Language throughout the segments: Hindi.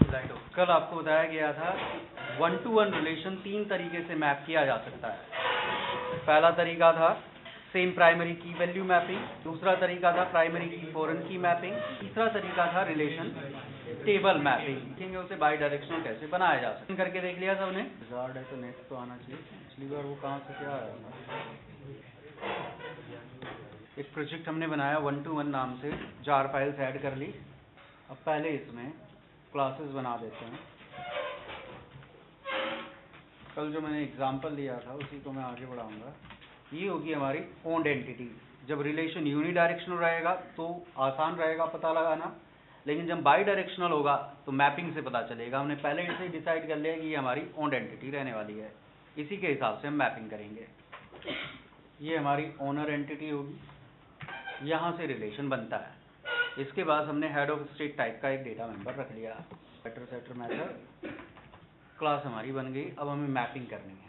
कल आपको बताया गया था कि 1-to-1 रिलेशन 3 तरीके से मैप किया जा सकता है। पहला तरीका था सेम प्राइमरी की वैल्यू मैपिंग, दूसरा तरीका था प्राइमरी की फॉरेन की मैपिंग, तीसरा तरीका था रिलेशन टेबल मैपिंग। देखेंगे उसे बाई डायरेक्शनल कैसे बनाया जा सकता है। करके देख लिया सबने? रिजॉर्ट है तो नेक्स्ट तो आना चाहिए। पिछली बार वो कहाँ से क्या आया था? एक प्रोजेक्ट हमने बनाया 1-to-1 नाम से, जार फाइल्स ऐड कर ली। अब पहले इसमें क्लासेस बना देते हैं। कल जो मैंने एग्जांपल लिया था उसी को मैं आगे बढ़ाऊंगा। ये होगी हमारी ओन्ड एंटिटी। जब रिलेशन यूनिडायरेक्शनल रहेगा तो आसान रहेगा पता लगाना, लेकिन जब बाई डायरेक्शनल होगा तो मैपिंग से पता चलेगा। हमने पहले इसे डिसाइड कर लिया कि ये हमारी ओन्ड एंटिटी रहने वाली है, इसी के हिसाब से हम मैपिंग करेंगे। ये हमारी ओनर एंटिटी होगी, यहाँ से रिलेशन बनता है। इसके बाद हमने हेड ऑफ स्टेट टाइप का एक डेटा मेंबर रख लिया। सेटर मेथड क्लास हमारी बन गई। अब हमें मैपिंग करनी है।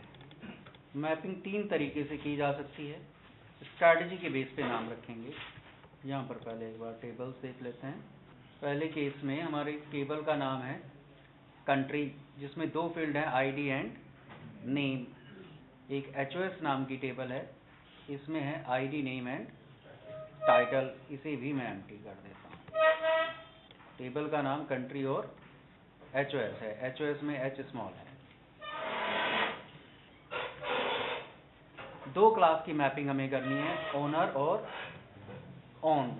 मैपिंग 3 तरीके से की जा सकती है। स्ट्रैटेजी के बेस पे नाम रखेंगे। यहाँ पर पहले एक बार टेबल्स देख लेते हैं। पहले केस में हमारे टेबल का नाम है कंट्री, जिसमें 2 फील्ड हैं, आईडी एंड नेम। एक HOS नाम की टेबल है, इसमें है आईडी, नेम एंड टाइटल। इसे भी मैं एम्प्टी कर देता हूँ। टेबल का नाम कंट्री और HOS है। HOS में H स्मॉल है। 2 क्लास की मैपिंग हमें करनी है, ओनर और ओन्ड।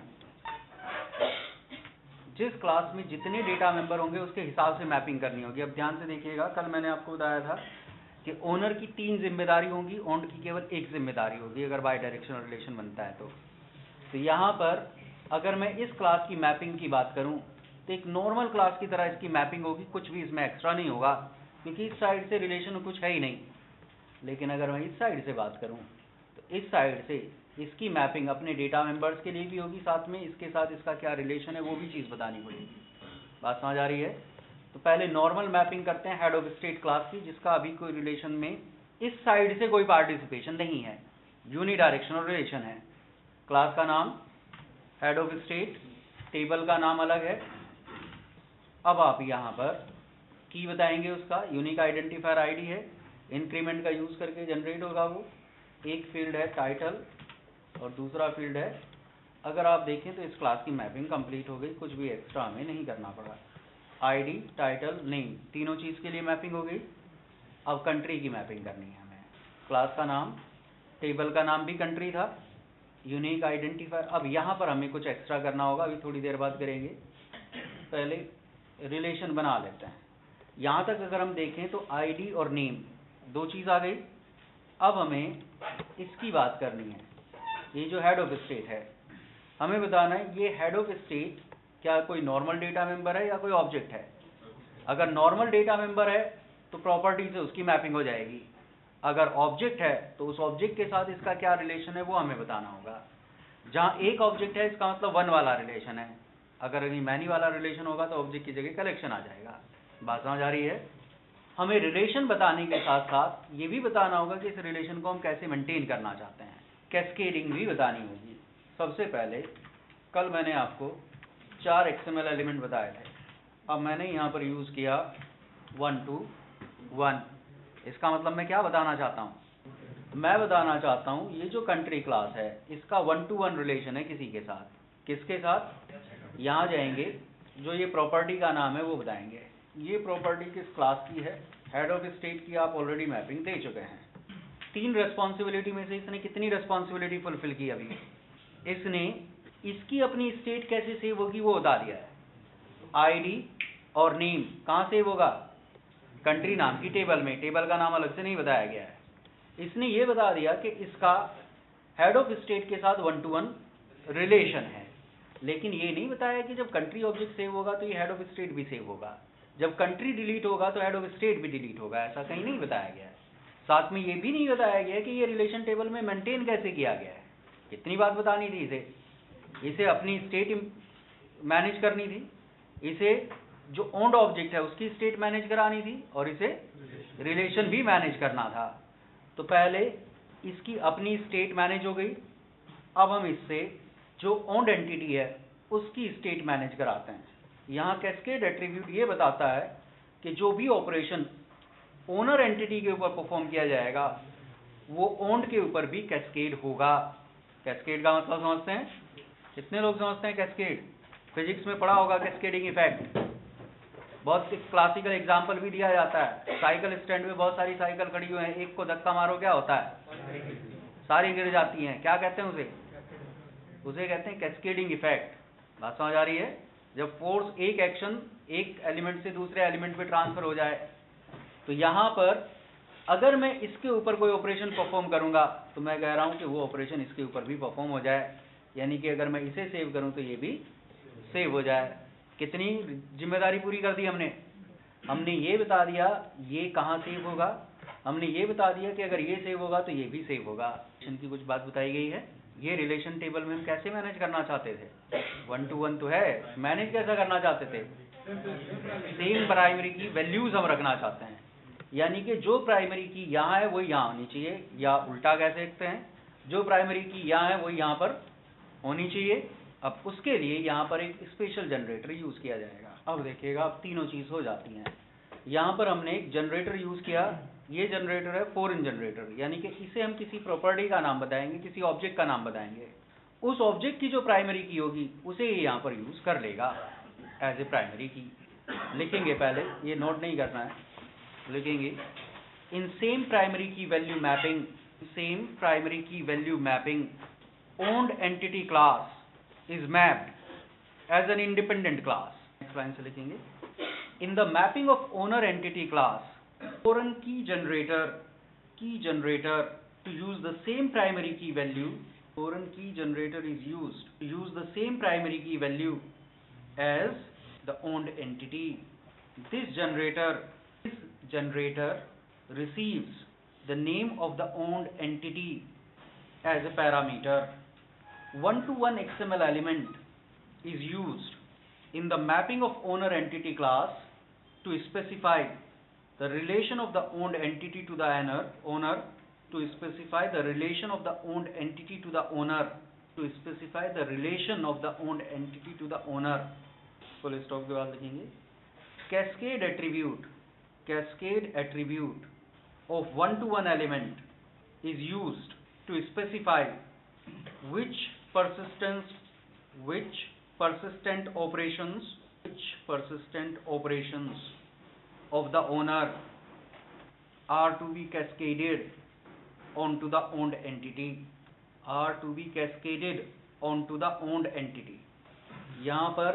जिस क्लास में जितने डेटा मेंबर होंगे उसके हिसाब से मैपिंग करनी होगी। अब ध्यान से देखिएगा, कल मैंने आपको बताया था कि ओनर की 3 जिम्मेदारी होंगी, ओन्ड की केवल 1 जिम्मेदारी होगी अगर बाई डायरेक्शनल रिलेशन बनता है तो यहाँ पर अगर मैं इस क्लास की मैपिंग की बात करूँ तो एक नॉर्मल क्लास की तरह इसकी मैपिंग होगी, कुछ भी इसमें एक्स्ट्रा नहीं होगा, क्योंकि इस साइड से रिलेशन कुछ है ही नहीं। लेकिन अगर मैं इस साइड से बात करूं तो इस साइड से इसकी मैपिंग अपने डेटा मेंबर्स के लिए भी होगी, साथ में इसके साथ इसका क्या रिलेशन है वो भी चीज़ बतानी पड़ेगी। बात समझ आ रही है? तो पहले नॉर्मल मैपिंग करते हैं हेड ऑफ स्टेट क्लास की, जिसका अभी कोई रिलेशन में इस साइड से कोई पार्टिसिपेशन नहीं है, यूनिडायरेक्शनल रिलेशन है। क्लास का नाम हेड ऑफ स्टेट, टेबल का नाम अलग है। अब आप यहाँ पर की बताएंगे, उसका यूनिक आइडेंटिफायर आईडी है, इंक्रीमेंट का यूज करके जनरेट होगा वो। एक फील्ड है टाइटल और दूसरा फील्ड है, अगर आप देखें तो इस क्लास की मैपिंग कंप्लीट हो गई, कुछ भी एक्स्ट्रा हमें नहीं करना पड़ा। आईडी, टाइटल, नेम, तीनों चीज के लिए मैपिंग हो गई। अब कंट्री की मैपिंग करनी है हमें। क्लास का नाम, टेबल का नाम भी कंट्री था, यूनिक आइडेंटिफायर। अब यहाँ पर हमें कुछ एक्स्ट्रा करना होगा, अभी थोड़ी देर बाद करेंगे। पहले रिलेशन बना लेते हैं। यहाँ तक अगर हम देखें तो आईडी और नेम 2 चीज़ आ गई। अब हमें इसकी बात करनी है, ये जो हेड ऑफ स्टेट है, हमें बताना है ये हेड ऑफ स्टेट क्या कोई नॉर्मल डेटा मेंबर है या कोई ऑब्जेक्ट है। अगर नॉर्मल डेटा मेंबर है तो प्रॉपर्टी से उसकी मैपिंग हो जाएगी। अगर ऑब्जेक्ट है तो उस ऑब्जेक्ट के साथ इसका क्या रिलेशन है वो हमें बताना होगा। जहाँ एक ऑब्जेक्ट है इसका मतलब 1 वाला रिलेशन है, अगर कहीं मैनी वाला रिलेशन होगा तो ऑब्जेक्ट की जगह कलेक्शन आ जाएगा। बात समझ आ रही है? हमें रिलेशन बताने के साथ साथ ये भी बताना होगा कि इस रिलेशन को हम कैसे मेंटेन करना चाहते हैं। कैस्केडिंग भी बतानी होगी। सबसे पहले कल मैंने आपको 4 XML एलिमेंट बताए थे। अब मैंने यहाँ पर यूज़ किया 1-to-1। इसका मतलब मैं क्या बताना चाहता हूँ? मैं बताना चाहता हूँ ये जो कंट्री क्लास है इसका 1-to-1 रिलेशन है किसी के साथ। किसके साथ? यहाँ जाएंगे, जो ये प्रॉपर्टी का नाम है वो बताएंगे। ये प्रॉपर्टी किस क्लास की है? हेड ऑफ स्टेट की आप ऑलरेडी मैपिंग दे चुके हैं। 3 रेस्पॉन्सिबिलिटी में से इसने कितनी रेस्पॉन्सिबिलिटी फुलफिल की? अभी इसने इसकी अपनी स्टेट कैसे सेव होगी वो बता दिया है। आईडी और नेम कहाँ सेव होगा? कंट्री नाम की टेबल में। टेबल का नाम अलग से नहीं बताया गया है। इसने ये बता दिया कि इसका हेड ऑफ स्टेट के साथ 1-to-1 रिलेशन है, लेकिन ये नहीं बताया कि जब कंट्री ऑब्जेक्ट सेव होगा तो ये हेड ऑफ स्टेट भी सेव होगा, जब कंट्री डिलीट होगा तो हेड ऑफ स्टेट भी डिलीट होगा। ऐसा कहीं नहीं बताया गया है। साथ में ये भी नहीं बताया गया कि ये रिलेशन टेबल में मेंटेन कैसे किया गया है। इतनी बात बतानी थी इसे अपनी स्टेट मैनेज करनी थी, इसे जो ओन्ड ऑब्जेक्ट है उसकी स्टेट मैनेज करानी थी, और इसे रिलेशन भी मैनेज करना था। तो पहले इसकी अपनी स्टेट मैनेज हो गई। अब हम इससे जो ओन्ड एंटिटी है उसकी स्टेट मैनेज कराते हैं। यहाँ कैस्केड एट्रीब्यूट ये बताता है कि जो भी ऑपरेशन ओनर एंटिटी के ऊपर परफॉर्म किया जाएगा वो ओन्ड के ऊपर भी कैस्केड होगा। कैस्केड का मतलब समझते हैं? कितने लोग समझते हैं कैस्केड? फिजिक्स में पढ़ा होगा कैस्केडिंग इफेक्ट। बहुत क्लासिकल एग्जाम्पल भी दिया जाता है। साइकिल स्टैंड में बहुत सारी साइकिल खड़ी हुई है, एक को धक्का मारो क्या होता है? सारी गिर जाती हैं। क्या कहते हैं उसे? उसे कहते हैं कैस्केडिंग इफेक्ट। बात समझ आ रही है? जब फोर्स एक एक्शन एक एलिमेंट से दूसरे एलिमेंट पे ट्रांसफर हो जाए, तो यहां पर अगर मैं इसके ऊपर कोई ऑपरेशन परफॉर्म करूंगा तो मैं कह रहा हूं कि वो ऑपरेशन इसके ऊपर भी परफॉर्म हो जाए, यानी कि अगर मैं इसे सेव करूं तो ये भी सेव हो जाए। कितनी जिम्मेदारी पूरी कर दी हमने? हमने ये बता दिया ये कहाँ सेव होगा, हमने ये बता दिया कि अगर ये सेव होगा तो ये भी सेव होगा। रिलेशन की कुछ बात बताई गई है। ये रिलेशन टेबल में हम कैसे मैनेज करना चाहते थे? 1 to 1 तो है, मैनेज कैसा करना चाहते थे? सेम प्राइमरी की वैल्यूज हम रखना चाहते हैं, यानी कि जो प्राइमरी की यहाँ है वो यहाँ होनी चाहिए, या उल्टा कह सकते हैं जो प्राइमरी की यहाँ है वो यहाँ पर होनी चाहिए। अब उसके लिए यहाँ पर एक स्पेशल जनरेटर यूज किया जाएगा। अब देखिएगा, अब तीनों चीज हो जाती हैं। यहाँ पर हमने एक जनरेटर यूज किया, ये जनरेटर है फॉरेन जनरेटर, यानी कि इसे हम किसी प्रॉपर्टी का नाम बताएंगे, किसी ऑब्जेक्ट का नाम बताएंगे। उस ऑब्जेक्ट की जो प्राइमरी की होगी उसे ये यहाँ पर यूज कर लेगा एज ए प्राइमरी की। लिखेंगे, पहले ये नोट नहीं करना है, लिखेंगे इन सेम प्राइमरी की वैल्यू मैपिंग, सेम प्राइमरी की value mapping owned entity class is mapped as an independent class. Next line से लिखेंगे, in the mapping of owner entity class, foreign key generator to use the same primary key value, foreign key generator is used to use the same primary key value as the owned entity. This generator receives the name of the owned entity as a parameter. 1-to-1 XML element is used in the mapping of owner entity class to specify the relation of the owned entity to the owner, to specify the relation of the owned entity to the owner, to specify the relation of the owned entity to the owner. Full stop के बाद लिखेंगे cascade attribute of 1-to-1 element is used to specify which persistent operations of the owner are to be cascaded onto the owned entity, यहाँ पर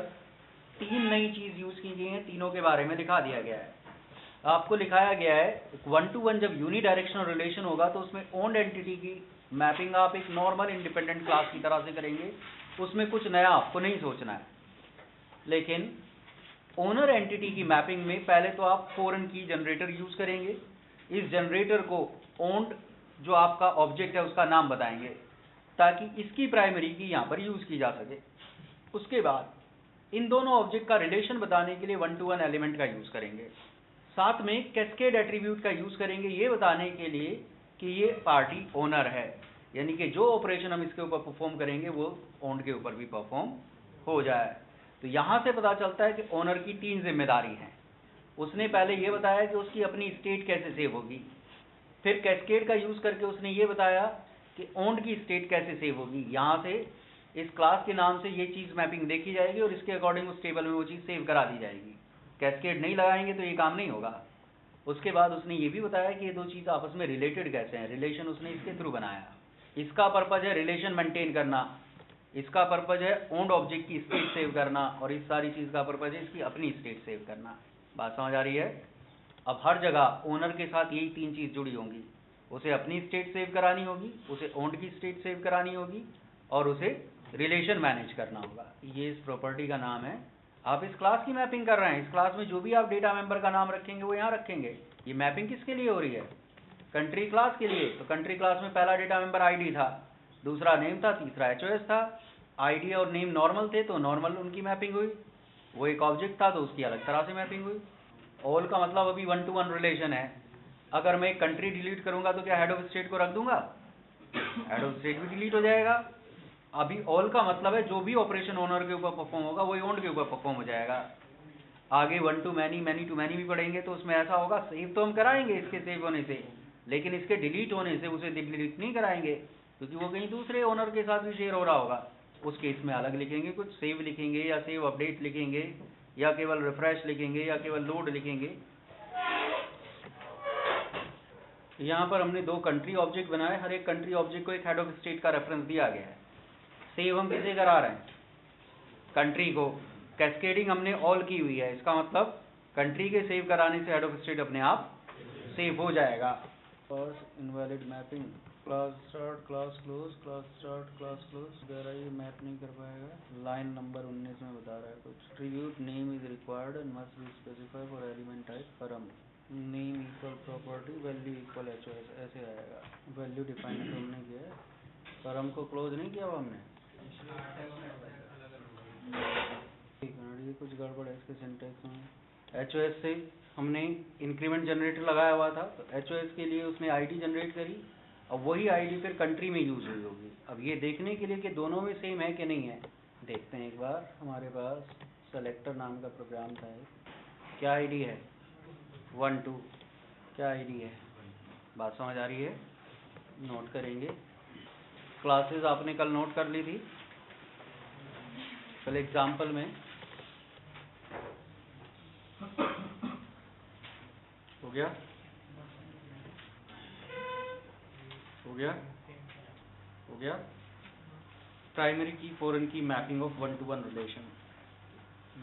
तीन नई चीज यूज की गई हैं, तीनों के बारे में लिखा दिया गया है। आपको लिखाया गया है 1-to-1 जब यूनिडायरेक्शनल रिलेशन होगा तो उसमें ओन्ड एंटिटी की मैपिंग आप एक नॉर्मल इंडिपेंडेंट क्लास की तरह से करेंगे, उसमें कुछ नया आपको नहीं सोचना है। लेकिन ओनर एंटिटी की मैपिंग में पहले तो आप फॉरेन की जनरेटर यूज करेंगे। इस जनरेटर को ओन्ड जो आपका ऑब्जेक्ट है उसका नाम बताएंगे ताकि इसकी प्राइमरी की यहाँ पर यूज की जा सके। उसके बाद इन दोनों ऑब्जेक्ट का रिलेशन बताने के लिए 1-to-1 एलिमेंट का यूज करेंगे। साथ में कैस्केड एट्रीब्यूट का यूज करेंगे ये बताने के लिए कि ये पार्टी ओनर है, यानी कि जो ऑपरेशन हम इसके ऊपर परफॉर्म करेंगे वो ओन्ड के ऊपर भी परफॉर्म हो जाए। तो यहाँ से पता चलता है कि ओनर की तीन जिम्मेदारी हैं। उसने पहले ये बताया कि उसकी अपनी स्टेट कैसे सेव होगी, फिर कैस्केड का यूज करके उसने ये बताया कि ओन्ड की स्टेट कैसे सेव होगी। यहाँ से इस क्लास के नाम से ये चीज मैपिंग देखी जाएगी और इसके अकॉर्डिंग उस टेबल में वो चीज सेव करा दी जाएगी। कैस्केड नहीं लगाएंगे तो ये काम नहीं होगा। उसके बाद उसने ये भी बताया कि ये दो चीज आपस में रिलेटेड कैसे हैं। रिलेशन उसने इसके थ्रू बनाया। इसका पर्पज है रिलेशन मेंटेन करना, इसका पर्पज है ओन्ड ऑब्जेक्ट की स्टेट सेव करना, और इस सारी चीज का पर्पज है इसकी अपनी स्टेट सेव करना। बात समझ आ रही है? अब हर जगह ओनर के साथ यही तीन चीज जुड़ी होंगी। उसे अपनी स्टेट सेव करानी होगी, उसे ओन्ड की स्टेट सेव करानी होगी, और उसे रिलेशन मैनेज करना होगा। ये इस प्रॉपर्टी का नाम है। आप इस क्लास की मैपिंग कर रहे हैं, इस क्लास में जो भी आप डेटा मेंबर का नाम रखेंगे वो यहाँ रखेंगे। ये मैपिंग किसके लिए हो रही है? कंट्री क्लास के लिए। तो कंट्री क्लास में पहला डेटा मेंबर आईडी था, दूसरा नेम था, तीसरा एचओएस था। आईडी और नेम नॉर्मल थे तो नॉर्मल उनकी मैपिंग हुई। वो एक ऑब्जेक्ट था तो उसकी अलग तरह से मैपिंग हुई। ऑल का मतलब अभी 1-to-1 रिलेशन है। अगर मैं कंट्री डिलीट करूंगा तो क्या हेड ऑफ स्टेट को रख दूंगा? हेड ऑफ स्टेट भी डिलीट हो जाएगा। अभी ऑल का मतलब है जो भी ऑपरेशन ओनर के ऊपर परफॉर्म होगा वही ओन्ड के ऊपर परफॉर्म हो जाएगा। आगे one to many, many to many भी पढ़ेंगे तो उसमें ऐसा होगा, सेव तो हम कराएंगे इसके सेव होने से, लेकिन इसके डिलीट होने से उसे डिलीट नहीं कराएंगे, क्योंकि वो कहीं दूसरे ओनर के साथ भी शेयर हो रहा होगा। उस केस में अलग लिखेंगे, कुछ सेव लिखेंगे या सेव अपडेट लिखेंगे या केवल रिफ्रेश लिखेंगे या केवल लोड लिखेंगे। यहाँ पर हमने 2 कंट्री ऑब्जेक्ट बनाए, हर एक कंट्री ऑब्जेक्ट को एक हेड ऑफ स्टेट का रेफरेंस दिया गया है। सेव हम किसे करा रहे हैं? कंट्री को। कैस्केडिंग हमने ऑल की हुई है, इसका मतलब कंट्री के सेव कराने से हेड ऑफ स्टेट अपने आप सेव हो जाएगा। First invalid mapping, class start class close, class start class close वगैरह ये मैप नहीं कर पाएगा। लाइन नंबर 19 में बता रहा है कुछ। Tribute name is required and must be specified for element type param. Name equal property, value equal HOS, ऐसे आएगा। वैल्यू डिफाइन तो हमने किया है, परम को क्लोज नहीं किया हुआ हमने। ये कुछ गड़बड़ है इसके सिंटैक्स में। एचओएस से हमने इंक्रीमेंट जनरेटर लगाया हुआ था, तो एचओएस के लिए उसने आईडी जनरेट करी, अब वही आईडी फिर कंट्री में यूज हुई होगी। अब ये देखने के लिए कि दोनों में सेम है कि नहीं है, देखते हैं एक बार। हमारे पास सेलेक्टर नाम का प्रोग्राम था, क्या आईडी है 1 2, क्या आईडी है, बात समझ आ रही है? नोट करेंगे। क्लासेस आपने कल नोट कर ली थी, कल एग्जाम्पल में हो गया, हो गया, हो गया। प्राइमरी की, फॉरेन की, mapping of 1 to 1 relation,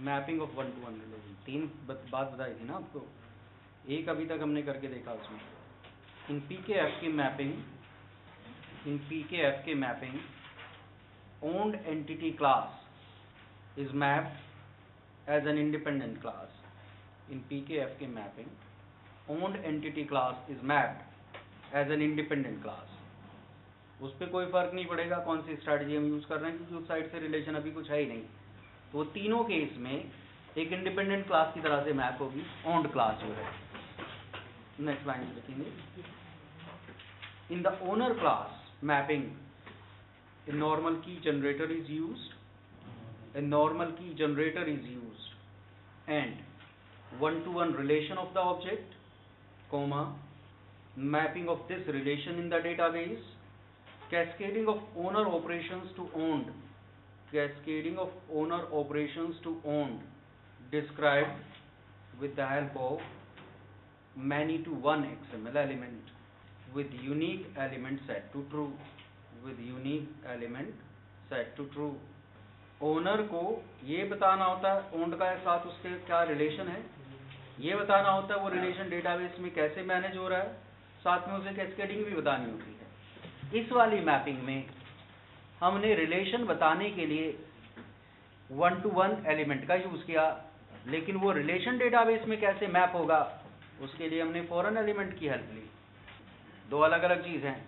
mapping of 1 to 1 relation, 3 बात बताई थी ना आपको, एक अभी तक हमने करके देखा उसमें। इन पीकेएफ की मैपिंग, इन पीकेएफ के mapping owned entity class is mapped as an independent class. In PKF के mapping, owned entity class is mapped as an independent class. उस पर कोई फर्क नहीं पड़ेगा कौन सी स्ट्रैटेजी हम यूज कर रहे हैं, क्योंकि उस साइड से रिलेशन अभी कुछ है ही नहीं। तो तीनों केस में एक इंडिपेंडेंट क्लास की तरह से मैप होगी ओन्ड क्लास जो है। नेक्स्ट लाइन लिखेंगे, in the owner class mapping a normal key generator is used, a normal key generator is used, and 1 to 1 relation of the object, comma, mapping of this relation in the database, cascading of owner operations to owned, cascading of owner operations to owned, described with the help of many to one XML element with unique element set to true, with unique element set to true. Owner को ये बताना होता है ओन्ड का साथ उसके क्या रिलेशन है, ये बताना होता है वो रिलेशन डेटाबेस में कैसे मैनेज हो रहा है, साथ में उसे कैस्केडिंग भी बतानी होती है। इस वाली मैपिंग में हमने रिलेशन बताने के लिए 1 to 1 एलिमेंट का यूज किया, लेकिन वो रिलेशन डेटाबेस में कैसे मैप होगा उसके लिए हमने फॉरेन एलिमेंट की हेल्प ली। 2 अलग अलग चीज हैं।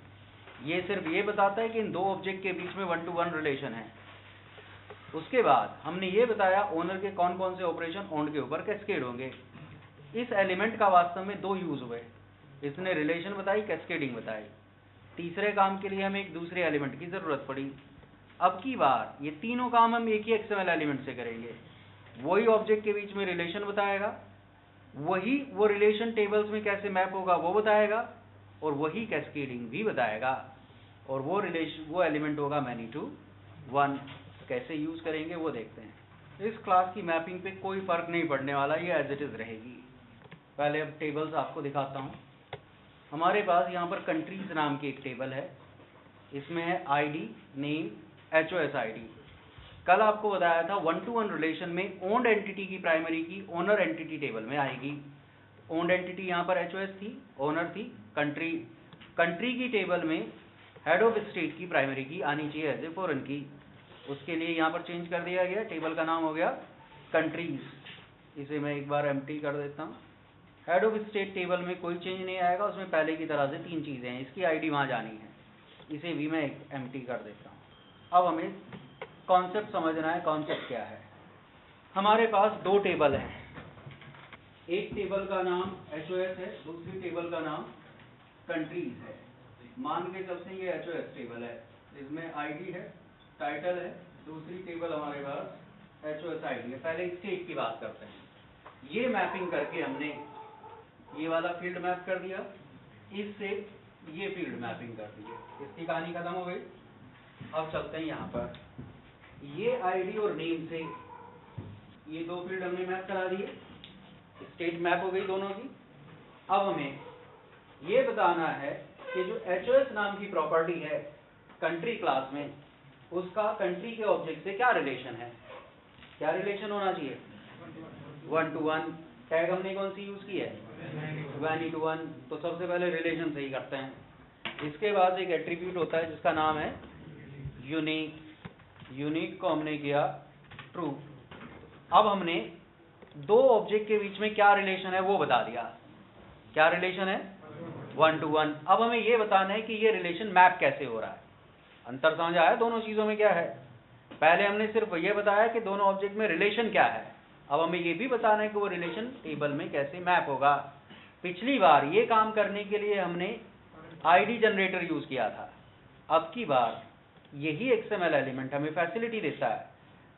ये सिर्फ ये बताता है कि इन 2 ऑब्जेक्ट के बीच में 1 to 1 रिलेशन है। उसके बाद हमने ये बताया ओनर के कौन कौन से ऑपरेशन ओन्ड के ऊपर कैस्केड होंगे। इस एलिमेंट का वास्तव में 2 यूज हुए, इसने रिलेशन बताई, कैस्केडिंग बताई। तीसरे काम के लिए हमें एक दूसरे एलिमेंट की जरूरत पड़ी। अब की बार ये तीनों काम हम एक ही XML एलिमेंट से करेंगे। वही ऑब्जेक्ट के बीच में रिलेशन बताएगा, वही वो रिलेशन टेबल्स में कैसे मैप होगा वो बताएगा, और वही कैस्केडिंग भी बताएगा, और वो रिलेशन वो एलिमेंट होगा मैनी टू 1। कैसे यूज करेंगे वो देखते हैं। इस क्लास की मैपिंग पे कोई फर्क नहीं पड़ने वाला, ये एज इट इज रहेगी। पहले अब टेबल्स आपको दिखाता हूँ। हमारे पास यहाँ पर कंट्रीज नाम की एक टेबल है, इसमें है आईडी, नेम, एचओएस आईडी। कल आपको बताया था 1 to 1 रिलेशन में ओन्ड एंटिटी की प्राइमरी की ओनर एंटिटी टेबल में आएगी। ओन्ड एंटिटी यहाँ पर एचओएस थी, ओनर थी कंट्री। कंट्री की टेबल में हेड ऑफ स्टेट की प्राइमरी की आनी चाहिए एज ए फॉरेन की। उसके लिए यहाँ पर चेंज कर दिया गया, टेबल का नाम हो गया कंट्रीज। इसे मैं एक बार एम्प्टी कर देता हूँ। हेड ऑफ स्टेट टेबल में कोई चेंज नहीं आएगा, उसमें पहले की तरह से 3 चीजें हैं। इसकी आईडी वहाँ जानी है, इसे भी मैं एम्प्टी कर देता हूँ। अब हमें कॉन्सेप्ट समझना है, कॉन्सेप्ट क्या है। हमारे पास 2 टेबल हैं, एक टेबल का नाम एचओएस है, दूसरी टेबल का नाम कंट्रीज है। मान के सबसे ये एचओएस टेबल है, इसमें आईडी है, टाइटल है। दूसरी टेबल हमारे पास एचओएस आईडी है। पहले स्टेट की बात करते हैं। ये मैपिंग करके हमने ये वाला फील्ड मैप कर दिया, इससे ये फील्ड मैपिंग कर दी, इसकी कहानी खत्म हो गई। अब चलते हैं यहाँ पर, ये आईडी और नेम से ये दो फील्ड हमने मैप करा दिए, स्टेट मैप हो गई दोनों की। अब हमें ये बताना है कि जो HOS नाम की प्रॉपर्टी है कंट्री क्लास में, उसका कंट्री के ऑब्जेक्ट से क्या रिलेशन है, क्या रिलेशन होना चाहिए, 1 to 1। टैग हमने कौन सी यूज की है, 1:1। तो सबसे पहले रिलेशन सही करते हैं। इसके बाद एक एट्रीब्यूट होता है जिसका नाम है यूनिक, यूनिक को हमने किया ट्रू। अब हमने दो ऑब्जेक्ट के बीच में क्या रिलेशन है वो बता दिया, क्या रिलेशन है, 1 to 1। अब हमें ये बताना है कि ये रिलेशन मैप कैसे हो रहा है। अंतर समझ आया दोनों चीजों में क्या है? पहले हमने सिर्फ ये बताया कि दोनों ऑब्जेक्ट में रिलेशन क्या है, अब हमें ये भी बताना है कि वो रिलेशन टेबल में कैसे मैप होगा। पिछली बार ये काम करने के लिए हमने आईडी जनरेटर यूज किया था, अब की बार यही XML एलिमेंट हमें फैसिलिटी देता है।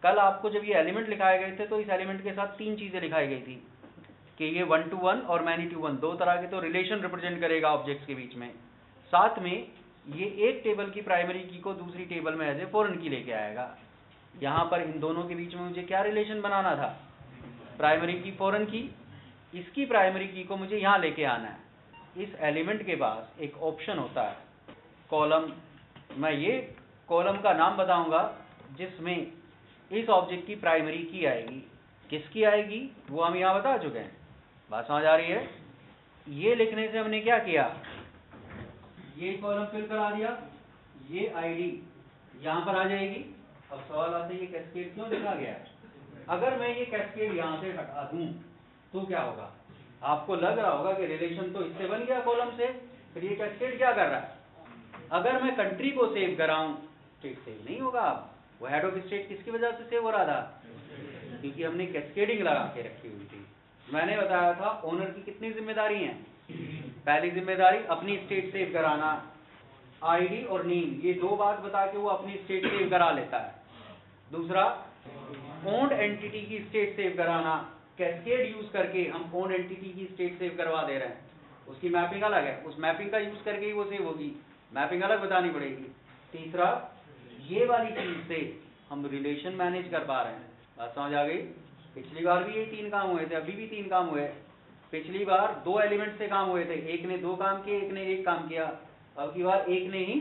कल आपको जब ये एलिमेंट लिखाए गए थे तो इस एलिमेंट के साथ तीन चीजें लिखाई गई थी कि ये 1 to 1 और many to 1 दो तरह के तो रिलेशन रिप्रेजेंट करेगा ऑब्जेक्ट्स के बीच में। साथ में ये एक टेबल की प्राइमरी की को दूसरी टेबल में एज ए फॉरेन की लेके आएगा। यहाँ पर इन दोनों के बीच में मुझे क्या रिलेशन बनाना था, प्राइमरी की फॉरेन की, इसकी प्राइमरी की को मुझे यहाँ लेके आना है। इस एलिमेंट के पास एक ऑप्शन होता है कॉलम, मैं ये कॉलम का नाम बताऊंगा जिसमें इस ऑब्जेक्ट की प्राइमरी की आएगी, किसकी आएगी वो हम यहाँ बता चुके हैं, बात समझ आ रही है? ये लिखने से हमने क्या किया, ये कॉलम फिल करा दिया, ये आईडी यहाँ पर आ जाएगी। अब सवाल आता है ये कैस्केड क्यों लिखा गया है? अगर मैं ये कैस्केड यहाँ से हटा दूं तो क्या होगा? आपको लग रहा होगा कि रिलेशन तो इससे बन गया कॉलम से, फिर ये कैस्केड क्या कर रहा है? अगर मैं कंट्री को सेव कराऊं, स्टेट सेव नहीं होगा। वो हेड ऑफ स्टेट किसकी वजह से सेव हो रहा था? क्योंकि हमने कैस्केडिंग लगा के रखी हुई थी। मैंने बताया था ओनर की कितनी जिम्मेदारी है? पहली जिम्मेदारी अपनी स्टेट सेव कराना, आईडी और नेम ये दो बात बता के वो अपनी स्टेट सेव करा लेता है। दूसरा ओन्ड एंटिटी की स्टेट सेव कराना, कैस्केड यूज करके हम ओन्ड एंटिटी की स्टेट सेव करवा दे रहे हैं, उसकी मैपिंग अलग है, उस मैपिंग का यूज करके ही वो सेव होगी, मैपिंग अलग बतानी पड़ेगी। तीसरा ये वाली चीज से हम रिलेशन मैनेज कर पा रहे हैं, बात समझ आ गई? पिछली बार भी ये तीन काम हुए थे, अभी भी तीन काम हुए। पिछली बार दो एलिमेंट से काम हुए थे, एक ने दो काम किए, एक ने एक काम किया। अब की बार एक ने ही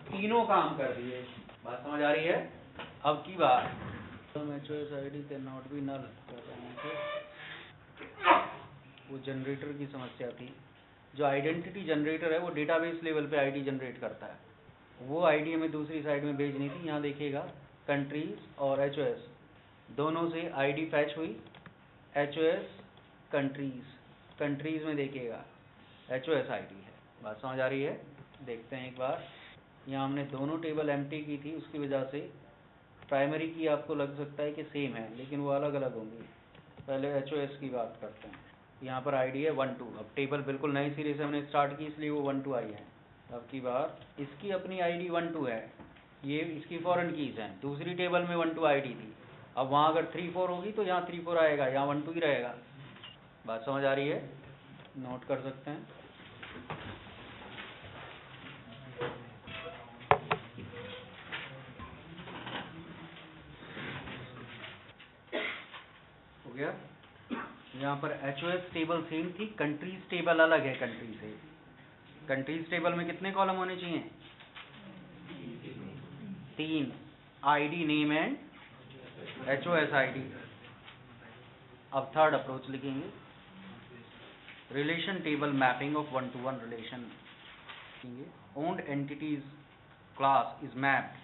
तीनों काम कर दिए, बात समझ आ रही है? अब की बार ID can not be null, वो जनरेटर की समस्या थी। जो आइडेंटिटी जनरेटर है वो डेटाबेस लेवल पे आईडी जनरेट करता है, वो आईडी हमें दूसरी साइड में भेजनी थी। यहाँ देखिएगा कंट्रीज और HOS दोनों से आईडी फैच हुई, HOS कंट्रीज में देखिएगा HOS आईडी है, बात समझ आ रही है? देखते हैं एक बार, यहाँ हमने दोनों टेबल एम्प्टी की थी, उसकी वजह से प्राइमरी की आपको लग सकता है कि सेम है, लेकिन वो अलग अलग होंगी। पहले HOS की बात करते हैं। यहाँ पर आईडी है 1 2, अब टेबल बिल्कुल नई सिरे से हमने स्टार्ट की इसलिए वो 1 2 आई है। अब की बार इसकी अपनी आईडी 1 2 है, ये इसकी फॉरेन कीज हैं, दूसरी टेबल में 1 2 आईडी थी। अब वहाँ अगर 3 4 होगी तो यहाँ 3 4 आएगा, यहाँ 1 2 ही रहेगा, बात समझ आ रही है? नोट कर सकते हैं। हो गया? यहाँ पर HOS टेबल सेम थी, कंट्रीज टेबल अलग है कंट्री से। कंट्रीज टेबल में कितने कॉलम होने चाहिए? 3, ID name and HOS ID. अब थर्ड अप्रोच लिखेंगे, relation table mapping of 1 to 1 relation. Owned entities class is mapped,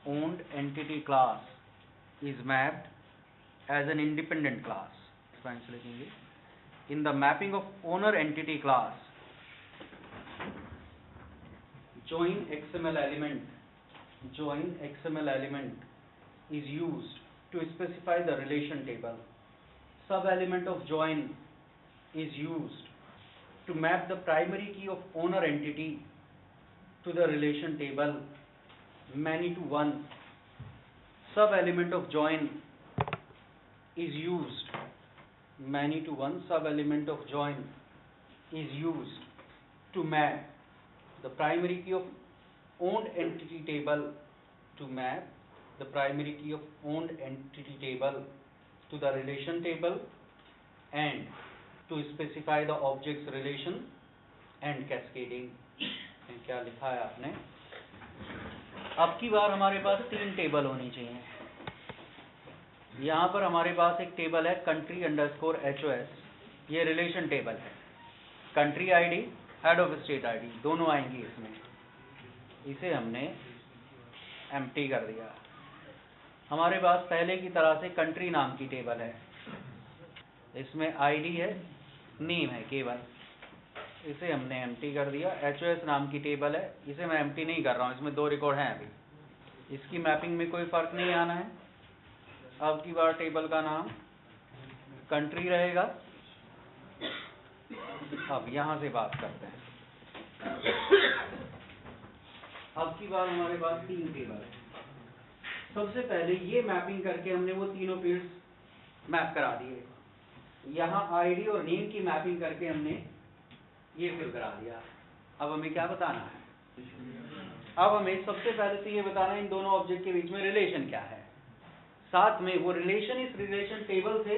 owned entity class is mapped as an independent class. लिखेंगे, in the mapping of owner entity class, join XML element is used to specify the relation table. Sub element of join is used to map the primary key of owner entity to the relation table many to 1. Sub element of join is used many to one sub element of join is used to map the primary key of owned entity table to map the primary key of owned entity table to the relation table and to specify the objects relation and cascading. क्या लिखा है आपने? अब की बार हमारे पास 3 टेबल होनी चाहिए. यहाँ पर हमारे पास एक टेबल है कंट्री अंडरस्कोर HOS, ये रिलेशन टेबल है. Country ID, head of state ID दोनों आएंगी इसमें. इसे हमने एम्प्टी कर दिया. हमारे पास पहले की तरह से कंट्री नाम की टेबल है, इसमें आईडी है, नेम है केवल, इसे हमने एम्प्टी कर दिया. HOS नाम की टेबल है, इसे मैं एम्प्टी नहीं कर रहा हूँ, इसमें 2 रिकॉर्ड हैं अभी. इसकी मैपिंग में कोई फर्क नहीं आना है. अब की बार टेबल का नाम कंट्री रहेगा. अब यहाँ से बात करते हैं. अब की बार हमारे पास 3 टेबल है. सबसे पहले ये मैपिंग करके हमने वो तीनों फील्ड्स मैप करा दिए. यहाँ आईडी और नेम की मैपिंग करके हमने ये फिल करा दिया. अब हमें क्या बताना है? अब हमें सबसे पहले तो ये बताना है इन दोनों ऑब्जेक्ट के बीच में रिलेशन क्या है, साथ में वो रिलेशन इस रिलेशन टेबल से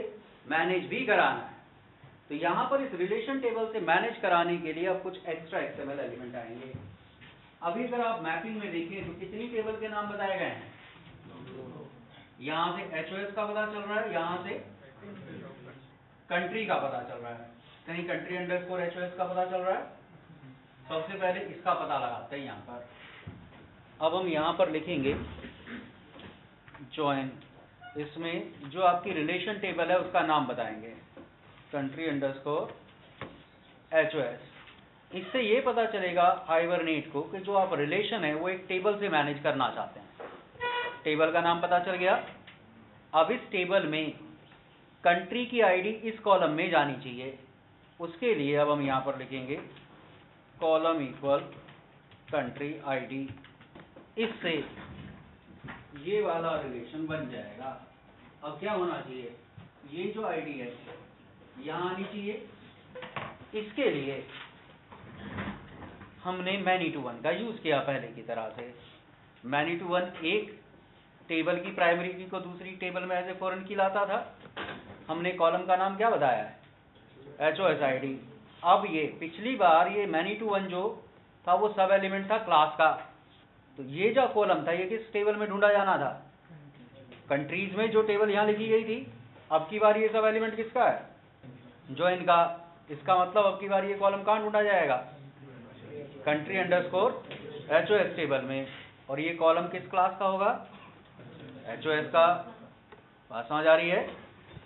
मैनेज भी कराना है. तो यहाँ पर इस रिलेशन टेबल से मैनेज कराने के लिए अब कुछ एक्स्ट्रा XML एलिमेंट आएंगे. अभी अगर आप मैपिंग में देखें तो कितनी टेबल के नाम बताए गए हैं? यहाँ से HOS का पता चल रहा है, यहाँ से कंट्री का पता चल रहा है, कहीं कंट्री अंडरस्कोर HOS का पता चल रहा है. सबसे पहले इसका पता लगाते हैं यहाँ पर. अब हम यहाँ पर लिखेंगे जॉइन, इसमें जो आपकी रिलेशन टेबल है उसका नाम बताएंगे, कंट्री अंडरस्कोर HOS. इससे ये पता चलेगा हाइबरनेट को कि जो आप रिलेशन है वो एक टेबल से मैनेज करना चाहते हैं. टेबल का नाम पता चल गया. अब इस टेबल में कंट्री की आईडी इस कॉलम में जानी चाहिए. उसके लिए अब हम यहाँ पर लिखेंगे कॉलम इक्वल कंट्री आईडी. इससे ये वाला रिलेशन बन जाएगा. अब क्या होना चाहिए? ये जो आईडी है यहाँ आनी चाहिए. इसके लिए हमने मैनी टू वन का यूज किया पहले की तरह से. मैनी टू वन एक टेबल की प्राइमरी की को दूसरी टेबल में ऐसे फॉरेन की लाता था. हमने कॉलम का नाम क्या बताया है? HOS ID. अब ये पिछली बार ये मैनी टू वन जो था वो सब एलिमेंट था क्लास का. तो ये जो कॉलम था ये किस टेबल में ढूंढा जाना था? कंट्रीज में जो टेबल यहाँ लिखी गई थी. अब की बार ये सब एलिमेंट किसका है? जॉइन का. इसका मतलब अब की बार ये कॉलम कहाँ ढूंढा जाएगा? कंट्री अंडरस्कोर HOS टेबल में. और ये कॉलम किस क्लास का होगा? HOS का. बात समझ आ रही है?